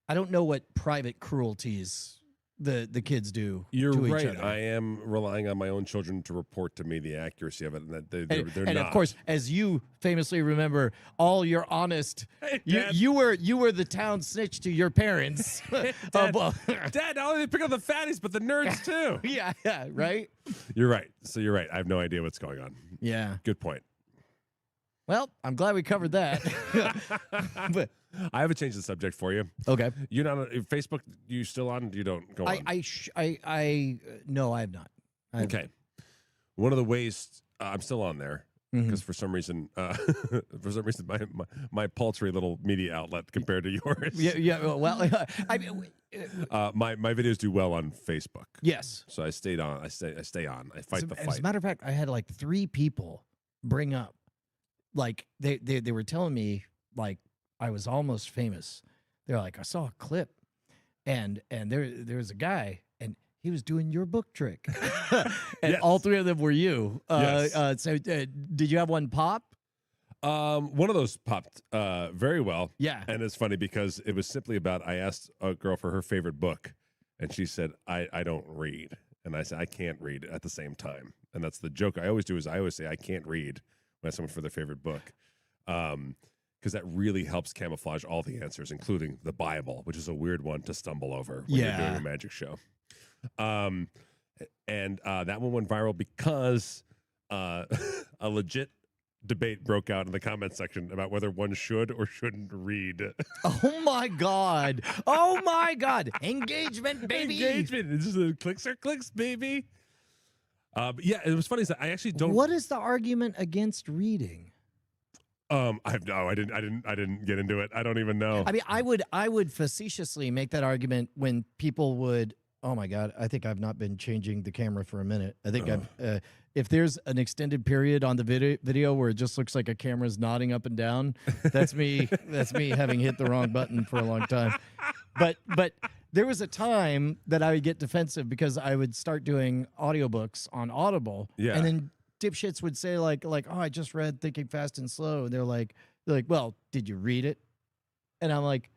Speaker 2: I don't know what private cruelties the kids do.
Speaker 3: You're
Speaker 2: to
Speaker 3: right.
Speaker 2: Each other.
Speaker 3: I am relying on my own children to report to me the accuracy of it, and that they're
Speaker 2: and
Speaker 3: not.
Speaker 2: Of course, as you famously remember, all your honest. You were the town snitch to your parents.
Speaker 3: Dad, Dad, not only they pick up the fatties, but the nerds too.
Speaker 2: Yeah, right.
Speaker 3: You're right. So you're right. I have no idea what's going on.
Speaker 2: Yeah.
Speaker 3: Good point.
Speaker 2: Well, I'm glad we covered that.
Speaker 3: But I have a change of subject for you.
Speaker 2: Okay.
Speaker 3: You're not on Facebook. You still on? You don't go on.
Speaker 2: No, I have not.
Speaker 3: Okay. One of the ways I'm still on there because for some reason, my paltry little media outlet compared to yours.
Speaker 2: Yeah. Well,
Speaker 3: my videos do well on Facebook.
Speaker 2: Yes.
Speaker 3: So I stayed on. I stay on. I fight the fight.
Speaker 2: As a matter of fact, I had like 3 people bring up, like they were telling me, like, I was almost famous. They're like, I saw a clip, and there was a guy, and he was doing your book trick, and all 3 of them were you. So did you have one pop?
Speaker 3: One of those popped very well.
Speaker 2: Yeah,
Speaker 3: and it's funny because it was simply about, I asked a girl for her favorite book, and she said, I don't read, and I said I can't read at the same time, and that's the joke I always do, is I always say I can't read when I ask someone for their favorite book. Because that really helps camouflage all the answers, including the Bible, which is a weird one to stumble over when you're doing a magic show. And that one went viral because a legit debate broke out in the comment section about whether one should or shouldn't read.
Speaker 2: Oh my God! Oh my God! Engagement, baby!
Speaker 3: Engagement. It's just clicks are clicks, baby. But yeah, it was funny. Is that I actually don't.
Speaker 2: What is the argument against reading?
Speaker 3: I didn't get into it. I don't even know.
Speaker 2: I mean, I would facetiously make that argument when people would. Oh my God! I think I've not been changing the camera for a minute. I think if there's an extended period on the video where it just looks like a camera's nodding up and down, that's me. That's me having hit the wrong button for a long time. But there was a time that I would get defensive because I would start doing audiobooks on Audible, and then dipshits would say like, oh, I just read Thinking Fast and Slow. And they're like, well, did you read it? And I'm like,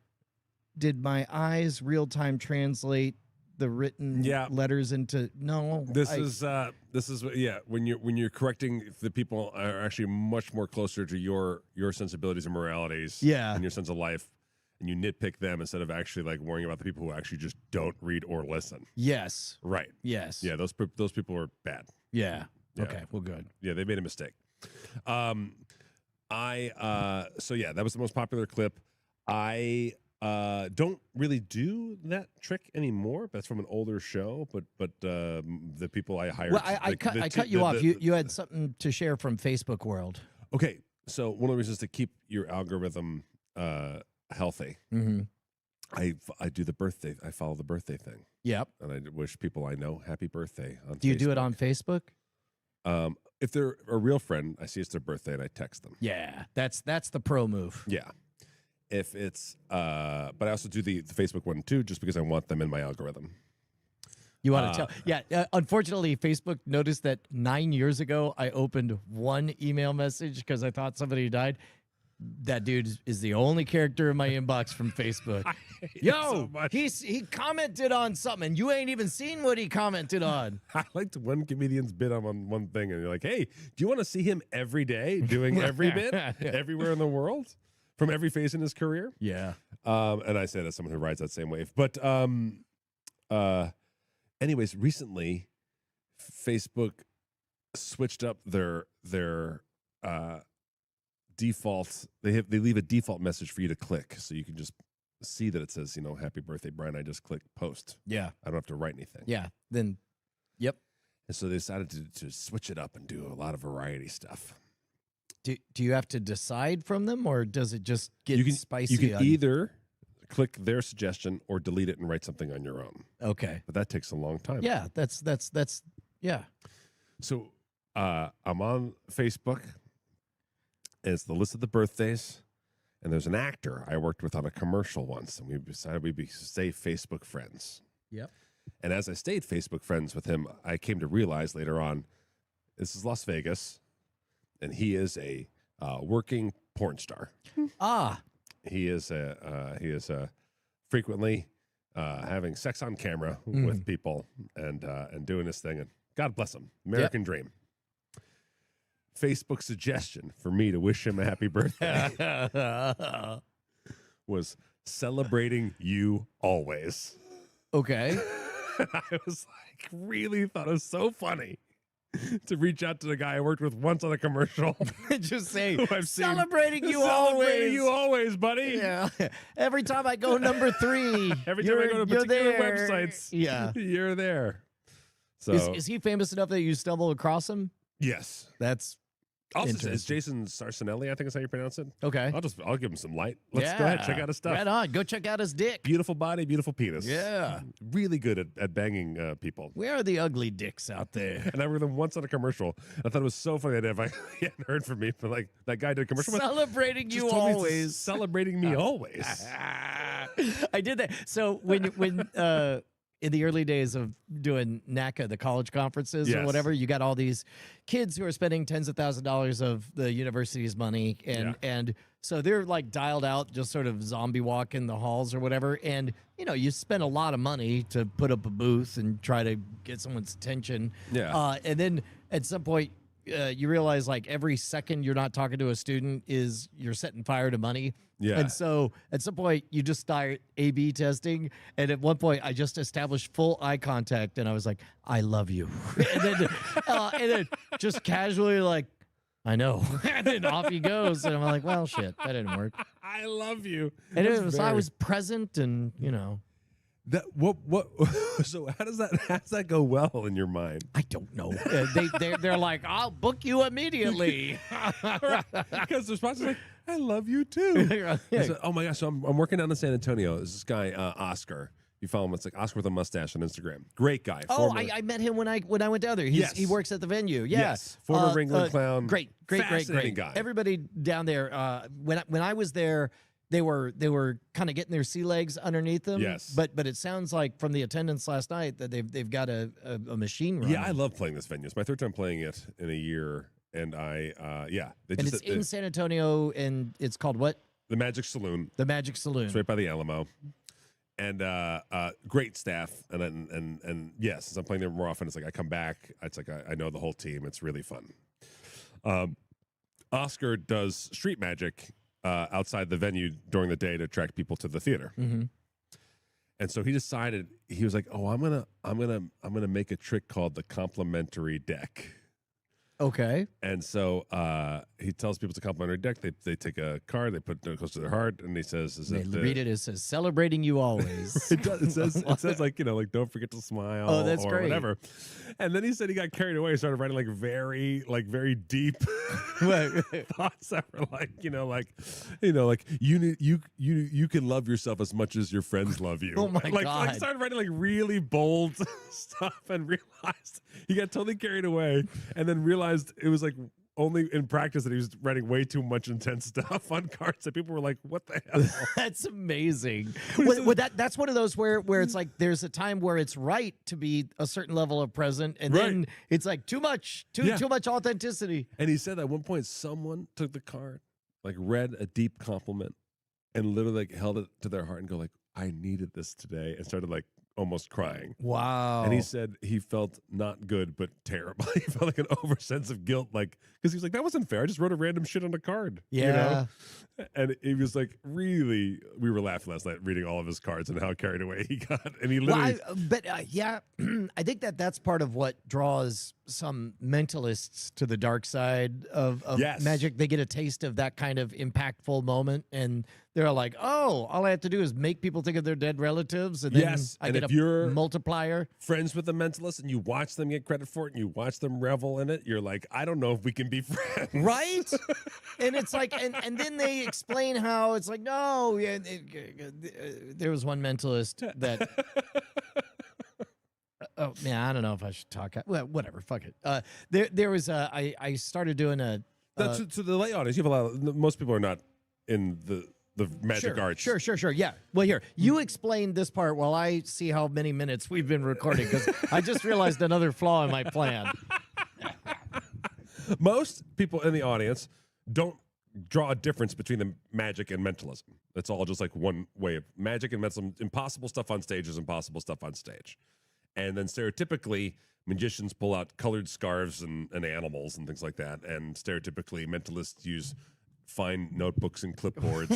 Speaker 2: did my eyes real time translate the written letters into
Speaker 3: This is when you're correcting, the people are actually much more closer to your sensibilities and moralities and your sense of life, and you nitpick them instead of actually like worrying about the people who actually just don't read or listen.
Speaker 2: Yes.
Speaker 3: Right.
Speaker 2: Yes.
Speaker 3: Yeah, those people are bad.
Speaker 2: Yeah. Okay, well, good.
Speaker 3: Yeah, they made a mistake. So yeah, that was the most popular clip. I don't really do that trick anymore. That's from an older show, but the people I hired.
Speaker 2: Well, I cut you off. You had something to share from Facebook world.
Speaker 3: Okay, so one of the reasons to keep your algorithm healthy, I do the birthday. I follow the birthday thing.
Speaker 2: Yep.
Speaker 3: And I wish people I know happy birthday on.
Speaker 2: Do you do it on Facebook?
Speaker 3: If they're a real friend, I see it's their birthday and I text them.
Speaker 2: Yeah, that's the pro move.
Speaker 3: Yeah. If it's, but I also do the Facebook one too, just because I want them in my algorithm.
Speaker 2: You want to tell? Yeah. Unfortunately, Facebook noticed that 9 years ago I opened one email message because I thought somebody died. That dude is the only character in my inbox from Facebook. Yo, so he commented on something, and you ain't even seen what he commented on.
Speaker 3: I liked one comedian's bit on one thing, and you're like, hey, do you want to see him every day doing every bit everywhere in the world from every phase in his career?
Speaker 2: Yeah.
Speaker 3: And I say that's someone who rides that same wave. But anyways, recently, Facebook switched up their default. They leave a default message for you to click, so you can just see that it says, happy birthday, Brian. I just click post.
Speaker 2: Yeah.
Speaker 3: I don't have to write anything.
Speaker 2: Yeah. Then, yep.
Speaker 3: And so they decided to switch it up and do a lot of variety stuff.
Speaker 2: Do you have to decide from them, or does it just get spicy?
Speaker 3: You can either click their suggestion or delete it and write something on your own.
Speaker 2: Okay.
Speaker 3: But that takes a long time.
Speaker 2: Yeah. That's yeah.
Speaker 3: So I'm on Facebook. And it's the list of the birthdays, and there's an actor I worked with on a commercial once, and we decided we'd stay Facebook friends.
Speaker 2: Yep.
Speaker 3: And as I stayed Facebook friends with him, I came to realize later on, this is Las Vegas, and he is a working porn star. He is frequently having sex on camera with people and doing this thing, and God bless him, American dream. Facebook suggestion for me to wish him a happy birthday was celebrating you always.
Speaker 2: Okay.
Speaker 3: I was like, really thought it was so funny to reach out to the guy I worked with once on a commercial.
Speaker 2: Just say, celebrating you always.
Speaker 3: Celebrating you always, buddy.
Speaker 2: Yeah. Every time I go number 3.
Speaker 3: Every time I go to particular
Speaker 2: there.
Speaker 3: websites, you're there. So
Speaker 2: is he famous enough that you stumble across him?
Speaker 3: Yes.
Speaker 2: That's
Speaker 3: also, it's Jason Sarcinelli, I think is how you pronounce it.
Speaker 2: Okay.
Speaker 3: I'll give him some light. Let's go ahead, check out his stuff.
Speaker 2: Right on. Go check out his dick.
Speaker 3: Beautiful body, beautiful penis.
Speaker 2: Yeah.
Speaker 3: Really good at banging people.
Speaker 2: Where are the ugly dicks out there?
Speaker 3: And I worked with him once on a commercial. I thought it was so funny that if he hadn't heard from me, but like that guy did a commercial.
Speaker 2: Celebrating you always.
Speaker 3: Celebrating me always.
Speaker 2: I did that. So when in the early days of doing NACA, the college conferences or whatever, you got all these kids who are spending tens of thousands of dollars of the university's money. And so they're like dialed out, just sort of zombie walking the halls or whatever. And, you spend a lot of money to put up a booth and try to get someone's attention.
Speaker 3: Yeah.
Speaker 2: And then at some point, you realize like every second you're not talking to a student you're setting fire to money.
Speaker 3: Yeah.
Speaker 2: And so at some point you just start A/B testing. And at one point I just established full eye contact and I was like, I love you. and then just casually like, I know. And then off he goes. And I'm like, well, shit, that didn't work.
Speaker 3: I love you.
Speaker 2: And I was present and,
Speaker 3: That what so how does that go well in your mind?
Speaker 2: I don't know. They're like, I'll book you immediately.
Speaker 3: Because the response is like, I love you too. So, oh my gosh, so I'm working down in San Antonio. There's this guy, Oscar. You follow him, it's like Oscar with a mustache on Instagram. Great guy.
Speaker 2: Oh, I met him when I went down there. He works at the venue. Yeah.
Speaker 3: Yes. Former Ringling clown.
Speaker 2: Great
Speaker 3: guy.
Speaker 2: Everybody down there, when I was there, they were kind of getting their sea legs underneath them.
Speaker 3: Yes.
Speaker 2: But it sounds like from the attendance last night that they've got a machine running.
Speaker 3: Yeah, I love playing this venue. It's my third time playing it in a year. And
Speaker 2: it's in San Antonio, and it's called what?
Speaker 3: The Magic Saloon.
Speaker 2: The Magic Saloon.
Speaker 3: It's right by the Alamo. and great staff, and yes, since I'm playing there more often, it's like I come back. It's like I know the whole team. It's really fun. Oscar does street magic outside the venue during the day to attract people to the theater.
Speaker 2: Mm-hmm.
Speaker 3: And so he decided, he was like, "Oh, I'm gonna make a trick called the complimentary deck."
Speaker 2: Okay.
Speaker 3: And so he tells people it's a complimentary deck. They take a card, they put it close to their heart, and he says,
Speaker 2: They read it. It says, "Celebrating you always."
Speaker 3: It does. It says like, like don't forget to smile.
Speaker 2: Oh, that's
Speaker 3: or
Speaker 2: great.
Speaker 3: whatever. And then he said he got carried away. He started writing like very deep thoughts that were like, you can love yourself as much as your friends love you.
Speaker 2: Oh my
Speaker 3: God!
Speaker 2: God!
Speaker 3: He started writing like really bold stuff and realized he got totally carried away, and then realized it was like only in practice that he was writing way too much intense stuff on cards that people were like, "What the hell?"
Speaker 2: That's amazing. That's one of those where it's like there's a time where it's right to be a certain level of present, and then it's like too much authenticity.
Speaker 3: And he said that at one point someone took the card, like read a deep compliment, and literally like held it to their heart and go like, "I needed this today," and started like almost crying.
Speaker 2: Wow.
Speaker 3: And he said he felt not good, but terrible. He felt like an over sense of guilt, like, because he was like, that wasn't fair. I just wrote a random shit on a card.
Speaker 2: Yeah.
Speaker 3: And he was like, really, we were laughing last night reading all of his cards and how carried away he got. And he literally.
Speaker 2: I think that's part of what draws some mentalists to the dark side of magic. They get a taste of that kind of impactful moment, and they're like, oh, all I have to do is make people think of their dead relatives, and then I get a multiplier.
Speaker 3: Friends with a mentalist and you watch them get credit for it and you watch them revel in it, you're like, I don't know if we can be friends.
Speaker 2: Right? And it's like, and then they explain how it's like, no, there was one mentalist that... Oh man, I don't know if I should talk. Well, whatever, fuck it. There was I started doing a.
Speaker 3: To the lay audience, you have a lot of, most people are not in the magic arts.
Speaker 2: Sure. Yeah. Well, here, you explain this part while I see how many minutes we've been recording, because I just realized another flaw in my plan.
Speaker 3: Most people in the audience don't draw a difference between the magic and mentalism. It's all just like one way of magic and mentalism. Impossible stuff on stage is impossible stuff on stage. And then stereotypically, magicians pull out colored scarves and animals and things like that. And stereotypically, mentalists use fine notebooks and clipboards.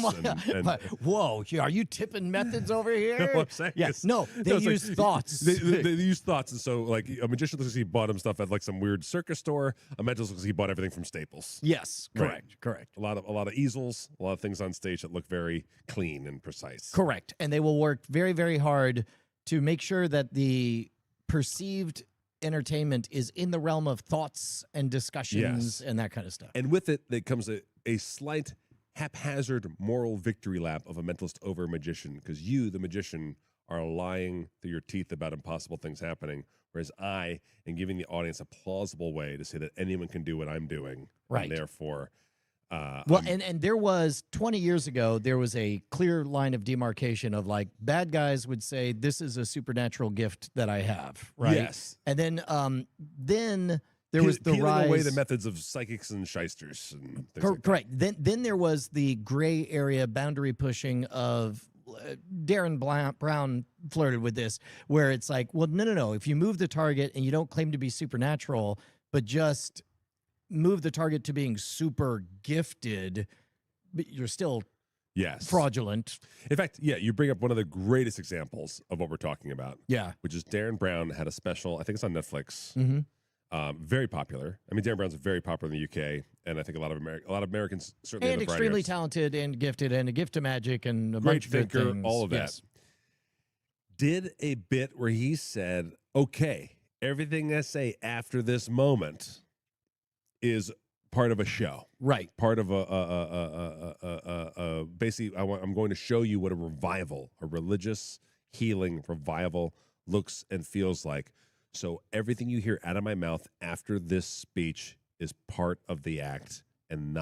Speaker 2: Whoa, are you tipping methods over here?
Speaker 3: No, I'm saying
Speaker 2: yes. No, they use thoughts.
Speaker 3: They use thoughts. And so, like, a magician looks like he bought him stuff at like some weird circus store. A mentalist looks like he bought everything from Staples.
Speaker 2: Yes, correct.
Speaker 3: A lot of easels, a lot of things on stage that look very clean and precise.
Speaker 2: Correct. And they will work very, very hard to make sure that the perceived entertainment is in the realm of thoughts and discussions and that kind of stuff.
Speaker 3: And with it, there comes a slight haphazard moral victory lap of a mentalist over a magician, because you, the magician, are lying through your teeth about impossible things happening, whereas I am giving the audience a plausible way to say that anyone can do what I'm doing.
Speaker 2: Right.
Speaker 3: And therefore...
Speaker 2: and there was 20 years ago, there was a clear line of demarcation of like bad guys would say, this is a supernatural gift that I have, right?
Speaker 3: Yes.
Speaker 2: And then there was the
Speaker 3: peeling
Speaker 2: rise
Speaker 3: away the methods of psychics and shysters and things like
Speaker 2: correct. Then there was the gray area boundary pushing of Darren Brown flirted with this, where it's like, well, no. If you move the target and you don't claim to be supernatural, but just move the target to being super gifted, but you're still fraudulent.
Speaker 3: In fact, you bring up one of the greatest examples of what we're talking about.
Speaker 2: Yeah.
Speaker 3: Which is Darren Brown had a special, I think it's on Netflix.
Speaker 2: Mm-hmm.
Speaker 3: Very popular. I mean, Darren Brown's very popular in the UK, and I think a lot of Americans certainly
Speaker 2: and
Speaker 3: have a
Speaker 2: extremely talented and gifted and a gift to magic and a
Speaker 3: great
Speaker 2: bunch of
Speaker 3: thinker,
Speaker 2: good things.
Speaker 3: all of that. Did a bit where he said, okay, everything I say after this moment is part of a show,
Speaker 2: right?
Speaker 3: Part of basically, I'm going to show you what a religious healing revival looks and feels like. So everything you hear out of my mouth after this speech is part of the act, and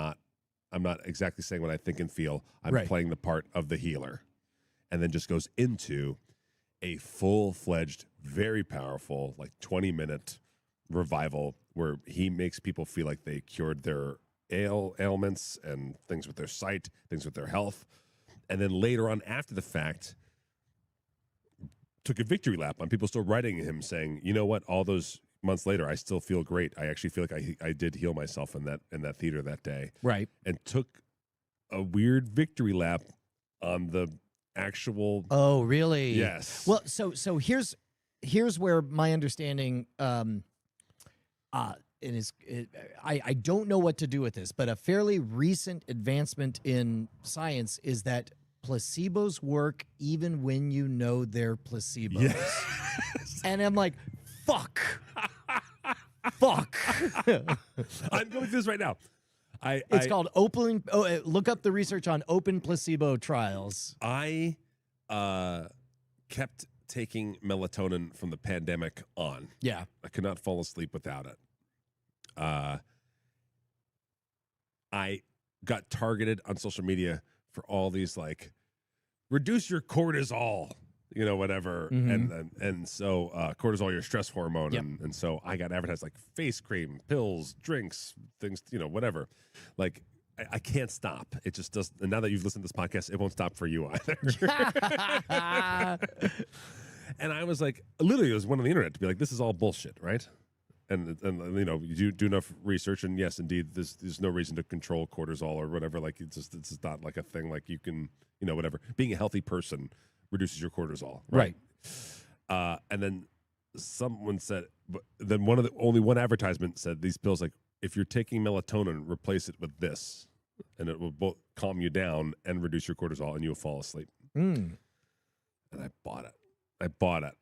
Speaker 3: I'm not exactly saying what I think and feel. I'm playing the part of the healer, and then just goes into a full-fledged, very powerful, like 20-minute revival where he makes people feel like they cured their ailments and things with their sight, things with their health. And then later on, after the fact, took a victory lap on people still writing him saying, you know what, all those months later, I still feel great. I actually feel like I did heal myself in that theater that day.
Speaker 2: Right.
Speaker 3: And took a weird victory lap on the actual.
Speaker 2: Oh, really?
Speaker 3: Yes.
Speaker 2: Well, so here's where my understanding I don't know what to do with this, but a fairly recent advancement in science is that placebos work even when you know they're placebos.
Speaker 3: Yes.
Speaker 2: And I'm like, fuck. Fuck.
Speaker 3: I'm going through this right now.
Speaker 2: It's called open. Oh, look up the research on open placebo trials.
Speaker 3: I kept taking melatonin from the pandemic on.
Speaker 2: Yeah.
Speaker 3: I could not fall asleep without it. I got targeted on social media for all these like reduce your cortisol, whatever, and so cortisol, your stress hormone,
Speaker 2: yep.
Speaker 3: and so I got advertised like face cream, pills, drinks, things, whatever. Like I can't stop. It just does. And now that you've listened to this podcast, it won't stop for you either. And I was like, literally, it was one on the internet to be like, this is all bullshit, right? And you do enough research, and yes, indeed, there's no reason to control cortisol or whatever. Like it's not like a thing. Like you can, whatever. Being a healthy person reduces your cortisol, right? And then someone said, but then only one advertisement said these pills, like if you're taking melatonin, replace it with this, and it will both calm you down and reduce your cortisol, and you will fall asleep. And I bought it.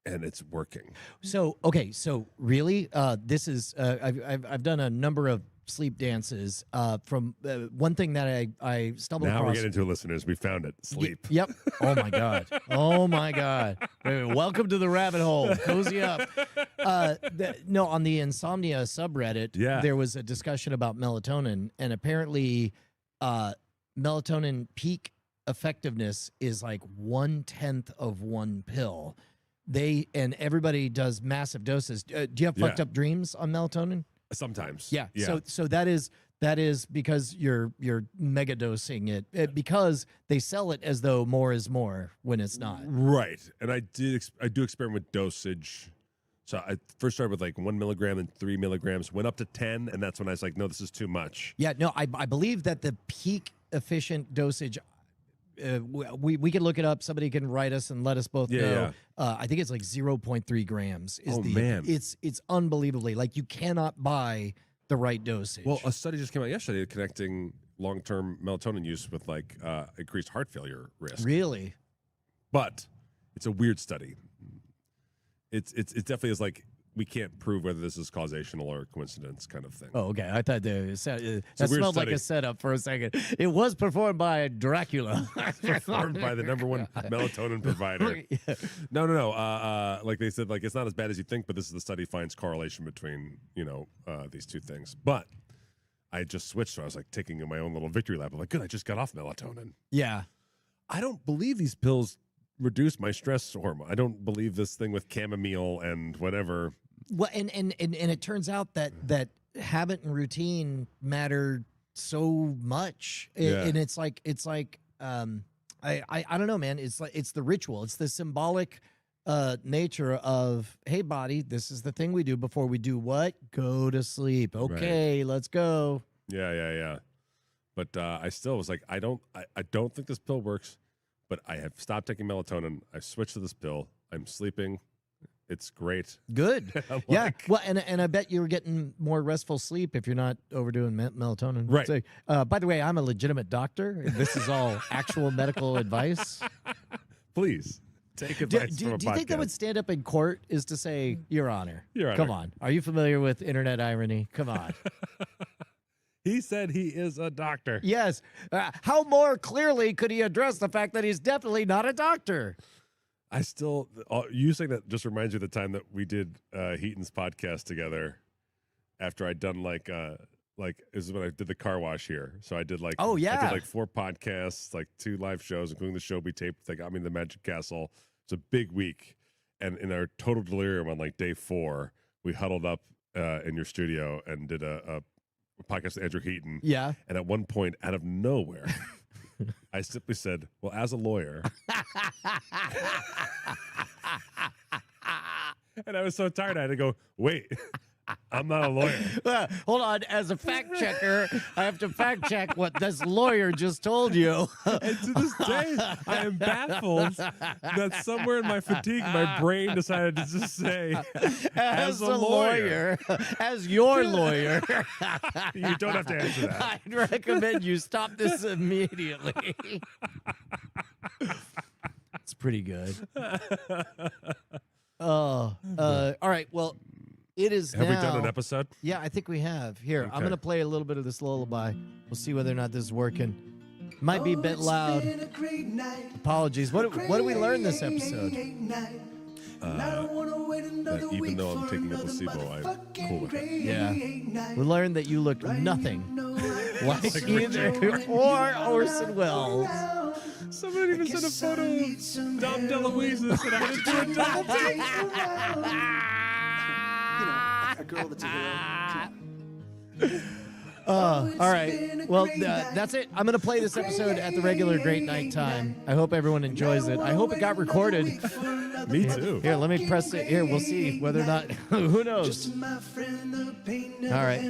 Speaker 3: And it's working.
Speaker 2: So okay, so really, this is I've done a number of sleep dances. From one thing that I stumbled across.
Speaker 3: Now we're getting into it, listeners. We found it. Sleep.
Speaker 2: Yep. Oh my god. Oh my god. Welcome to the rabbit hole. Cozy up. No, on the insomnia subreddit, there was a discussion about melatonin, and apparently, melatonin peak effectiveness is like 1/10 of one pill. Everybody does massive doses. Do you have fucked up dreams on melatonin?
Speaker 3: Sometimes.
Speaker 2: Yeah. So that is because you're mega dosing it because they sell it as though more is more when it's not.
Speaker 3: Right. And I do experiment with dosage. So I first started with like 1 milligram and 3 milligrams, went up to 10, and that's when I was like, no, this is too much.
Speaker 2: Yeah. No, I believe that the peak efficient dosage. We can look it up. Somebody can write us and let us both know. I think it's like 0.3 grams.
Speaker 3: Man,
Speaker 2: it's unbelievably like you cannot buy the right dosage.
Speaker 3: Well, a study just came out yesterday connecting long-term melatonin use with like increased heart failure risk.
Speaker 2: Really?
Speaker 3: But it's a weird study. It definitely is like we can't prove whether this is causational or coincidence kind of thing.
Speaker 2: Oh, okay. I thought that smelled like a setup for a second. It was performed by Dracula.
Speaker 3: Performed by the #1 melatonin provider. Yeah. No. Like they said, like it's not as bad as you think, but this is the study finds correlation between these two things. But I just switched, so I was like taking my own little victory lap. I'm like, good, I just got off melatonin.
Speaker 2: Yeah.
Speaker 3: I don't believe these pills reduce my stress hormone. I don't believe this thing with chamomile and whatever.
Speaker 2: Well, and it turns out that habit and routine matter so much, and it's like I don't know, man. It's the ritual. It's the symbolic nature of, hey, body, this is the thing we do before we do what? Go to sleep. Okay, let's go.
Speaker 3: Yeah. But I still was like, I don't think this pill works. But I have stopped taking melatonin. I've switched to this pill. I'm sleeping. It's great.
Speaker 2: Good. Yeah. Well, and I bet you're getting more restful sleep if you're not overdoing melatonin.
Speaker 3: Right.
Speaker 2: So, by the way, I'm a legitimate doctor. This is all actual medical advice.
Speaker 3: Please take advice from a podcast.
Speaker 2: Do you think that would stand up in court? Is to say, Your Honor.
Speaker 3: Your Honor.
Speaker 2: Come on. Are you familiar with internet irony? Come on.
Speaker 3: He said he is a doctor.
Speaker 2: Yes. How more clearly could he address the fact that he's definitely not a doctor?
Speaker 3: I still, you saying that just reminds me of the time that we did Heaton's podcast together after I'd done like this is when I did the car wash here. So I did like, I did like 4 podcasts, like 2 live shows, including the show we taped. They got me in the Magic Castle. It's a big week. And in our total delirium on like day 4, we huddled up in your studio and did a podcast with Andrew Heaton.
Speaker 2: Yeah.
Speaker 3: And at one point, out of nowhere, I simply said, well, as a lawyer. And I was so tired, I had to go, wait, I'm not a lawyer.
Speaker 2: Hold on. As a fact checker, I have to fact check what this lawyer just told you.
Speaker 3: And to this day, I am baffled that somewhere in my fatigue, my brain decided to just say, as a lawyer.
Speaker 2: As your lawyer.
Speaker 3: You don't have to answer that.
Speaker 2: I'd recommend you stop this immediately. It's pretty good. All right. Well, it is
Speaker 3: Have
Speaker 2: now.
Speaker 3: we done an episode?
Speaker 2: Yeah, I think we have. Here, I'm
Speaker 3: Okay.
Speaker 2: going to play a little bit of this lullaby. We'll see whether or not this is working. Might be a bit loud. Apologies. What did we learn this episode?
Speaker 3: That even though I'm taking a placebo, I'm cool with it.
Speaker 2: Yeah. We learned that you look nothing like either or Orson Welles.
Speaker 3: Somebody even sent a photo of Dom DeLuise and said I had to do a double take.
Speaker 4: A girl that's a hero.
Speaker 2: All right. Well, that's it. I'm going to play this episode at the regular Great Night time. I hope everyone enjoys it. I hope it got recorded.
Speaker 3: Me too.
Speaker 2: Here, let me press it. Here, we'll see whether or not. Who knows? All right.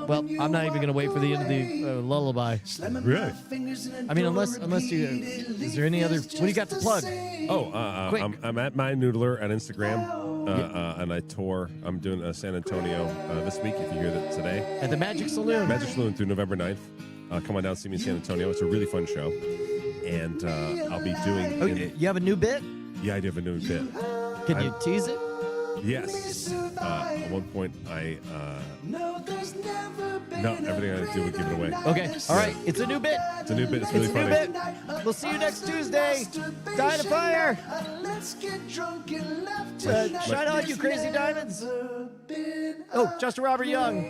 Speaker 2: Well, I'm not even going to wait for the end of the lullaby.
Speaker 3: Really?
Speaker 2: I mean, unless you. Is there any other? What do you got to plug?
Speaker 3: Oh,
Speaker 2: Quick.
Speaker 3: I'm at my noodler on Instagram, and I tour. I'm doing San Antonio this week. If you hear that today,
Speaker 2: At the Magic Saloon.
Speaker 3: Magic Saloon through November 9th. Come on down, see me in San Antonio. It's a really fun show, and I'll be doing.
Speaker 2: Oh, you have a new bit?
Speaker 3: Yeah, I do have a new bit.
Speaker 2: Can you tease it?
Speaker 3: Yes. At one point, no, everything I do would give it away.
Speaker 2: Okay. All right. It's a new bit.
Speaker 3: It's a new bit. It's really
Speaker 2: It's a new
Speaker 3: funny.
Speaker 2: bit. We'll see you next Tuesday. Die to fire. Shine on, you crazy diamonds. Oh, Justin Robert Young.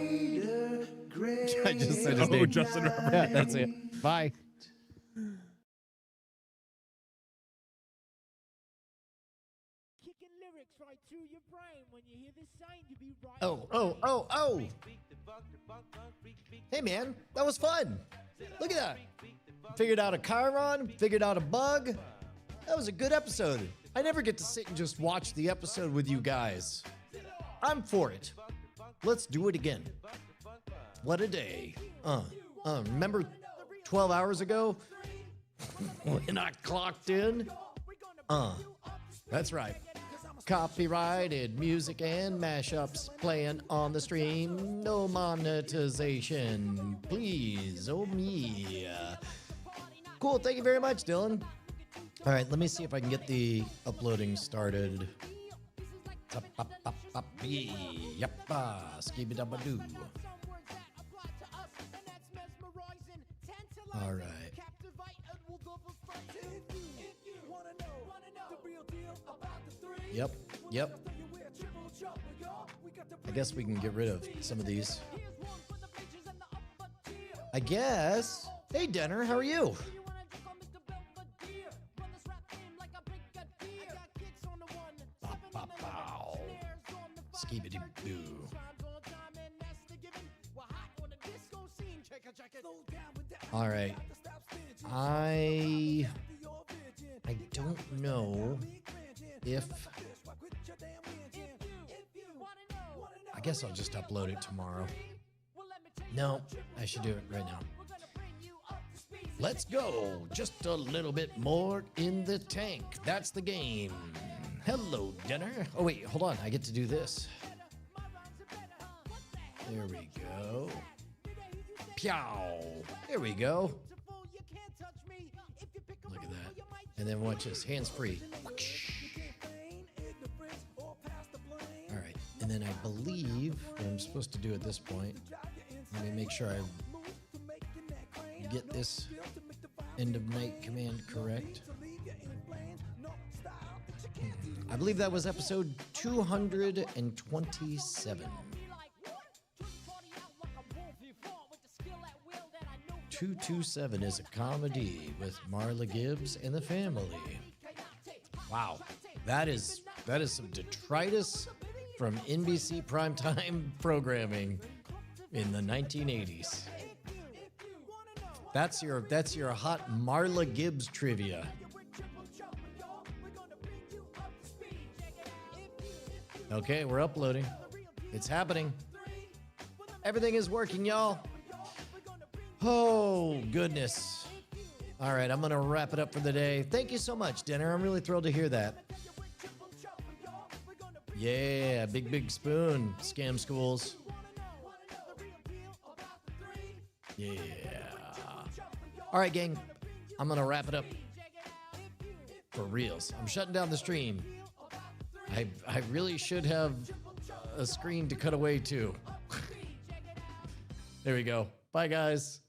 Speaker 2: I just said his
Speaker 3: Oh,
Speaker 2: name.
Speaker 3: Justin Robert.
Speaker 2: Yeah, that's it. Bye.
Speaker 5: Kicking lyrics right through your brain. When you hear this sound, you be right.
Speaker 2: Oh. Hey, man, that was fun. Look at that. Figured out a Chiron, figured out a bug. That was a good episode. I never get to sit and just watch the episode with you guys. I'm for it. Let's do it again. What a day. Remember 12 hours ago when I clocked in? That's right. Copyrighted music and mashups playing on the stream. No monetization. Please, oh me. Cool, thank you very much, Dylan. All right, let me see if I can get the uploading started. Skibidi-dabba-doo. All right. Yep. I guess we can get rid of some of these. I guess. Hey, Denner, how are you? Skibidi-boo. All right. I don't know if... I guess I'll just upload it tomorrow. No, I should do it right now. Let's go. Just a little bit more in the tank. That's the game. Hello, Denner. Oh, wait, hold on. I get to do this. There we go. Pow. There we go. Look at that. And then watch this. Hands free. All right. And then I believe what I'm supposed to do at this point, let me make sure I get this end of night command correct. I believe that was episode 227. 227 is a comedy with Marla Gibbs and the family. Wow, that is some detritus from NBC primetime programming in the 1980s.
Speaker 1: That's your hot Marla Gibbs trivia. Okay, we're uploading. It's happening. Everything is working, y'all. Oh, goodness. All right, I'm going to wrap it up for the day. Thank you so much, Dinner. I'm really thrilled to hear that. Yeah, big spoon, Scam Schools. Yeah. All right, gang. I'm going to wrap it up for reals. I'm shutting down the stream. I really should have a screen to cut away to. There we go. Bye, guys.